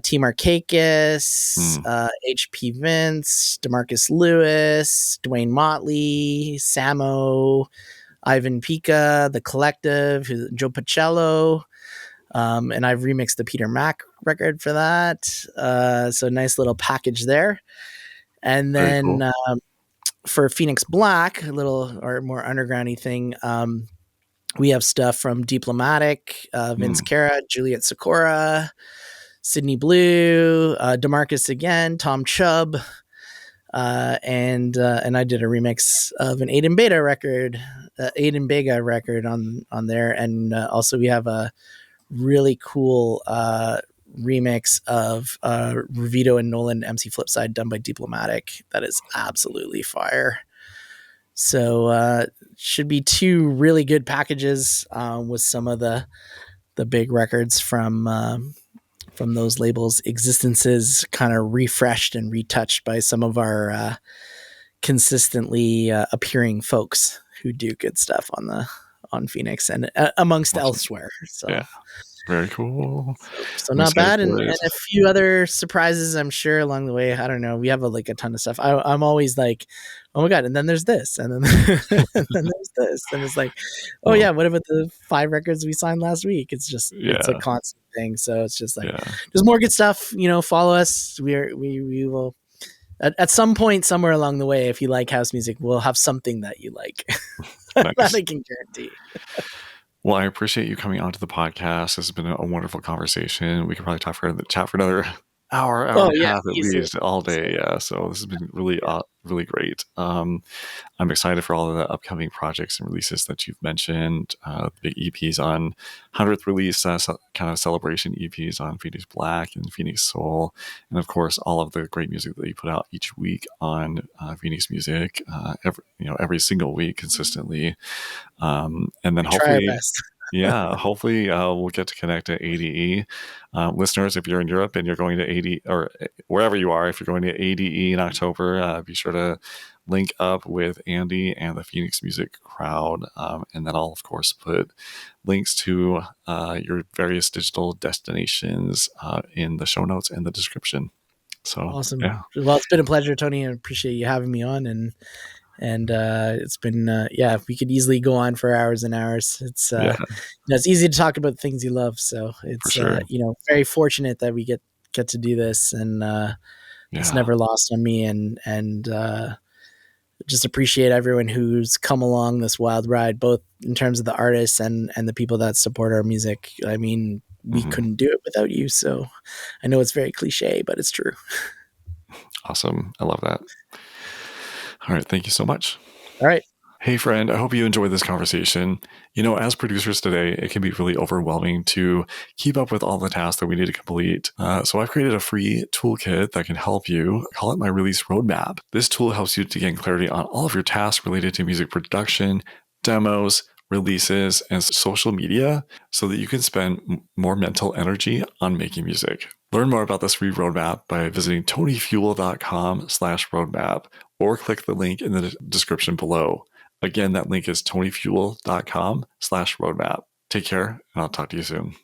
T. Markakis, Mm. HP Vince, Demarcus Lewis, Dwayne Motley, Samo, Ivan Pika, The Collective, Joe Pacello. And I've remixed the Peter Mack record for that. So nice little package there. And Very then cool. for Phoenix Black, a little or more undergroundy thing, we have stuff from Diplomatic, Vince Mm. Cara, Juliet Sikora, Sydney Blue, Demarcus again, Tom Chubb, and I did a remix of an Aiden Beta record, Aiden Bega record on there, and also we have a really cool remix of Revito and Nolan MC Flipside done by Diplomatic that is absolutely fire. So should be two really good packages with some of the big records from those labels' existences, kind of refreshed and retouched by some of our consistently appearing folks who do good stuff on Phoenix and amongst Awesome. elsewhere. So Yeah. Very cool. so I'm not excited bad, and for it. a few other surprises I'm sure along the way. I don't know. We have like a ton of stuff. I'm always like, oh my god, and then there's this, and then and then there's this, and it's like, oh Well, yeah, what about the 5 records we signed last week? It's a yeah. constant thing. So it's just like Yeah. there's more good stuff. Follow us. We will at some point somewhere along the way, if you like house music, we'll have something that you like. That Nice. I can guarantee. Well, I appreciate you coming onto the podcast. This has been a wonderful conversation. We could probably chat for another hour Oh and a yeah, half at easily. least, all day. Yeah. So this has been really, Yeah, really great. I'm excited for all of the upcoming projects and releases that you've mentioned. The big EPs on 100th release, kind of celebration EPs on Phoenix Black and Phoenix Soul, and of course all of the great music that you put out each week on Phoenix Music, every single week consistently. And then we try our hopefully, best. yeah, hopefully we'll get to connect at ADE. Listeners, if you're in Europe and you're going to ADE or wherever you are, if you're going to ADE in October, be sure to link up with Andy and the Phoenix Music crowd. And then I'll, of course, put links to your various digital destinations in the show notes and the description. So, Awesome. yeah, Well, it's been a pleasure, Tony. I appreciate you having me on, and it's been yeah. We could easily go on for hours and hours. yeah, It's easy to talk about things you love, so for it's sure. very fortunate that we get to do this, and it's Yeah. never lost on me, and just appreciate everyone who's come along this wild ride, both in terms of the artists and the people that support our music. I mean, we Hmm. couldn't do it without you. So I know it's very cliche, but it's true. Awesome. I love that. All right. Thank you so much. All right. Hey, friend, I hope you enjoyed this conversation. As producers today, it can be really overwhelming to keep up with all the tasks that we need to complete. So I've created a free toolkit that can help you. I call it my release roadmap. This tool helps you to gain clarity on all of your tasks related to music production, demos, releases, and social media so that you can spend more mental energy on making music. Learn more about this free roadmap by visiting tonyfuel.com/roadmap or click the link in the description below. Again, that link is tonyfuel.com/roadmap. Take care, and I'll talk to you soon.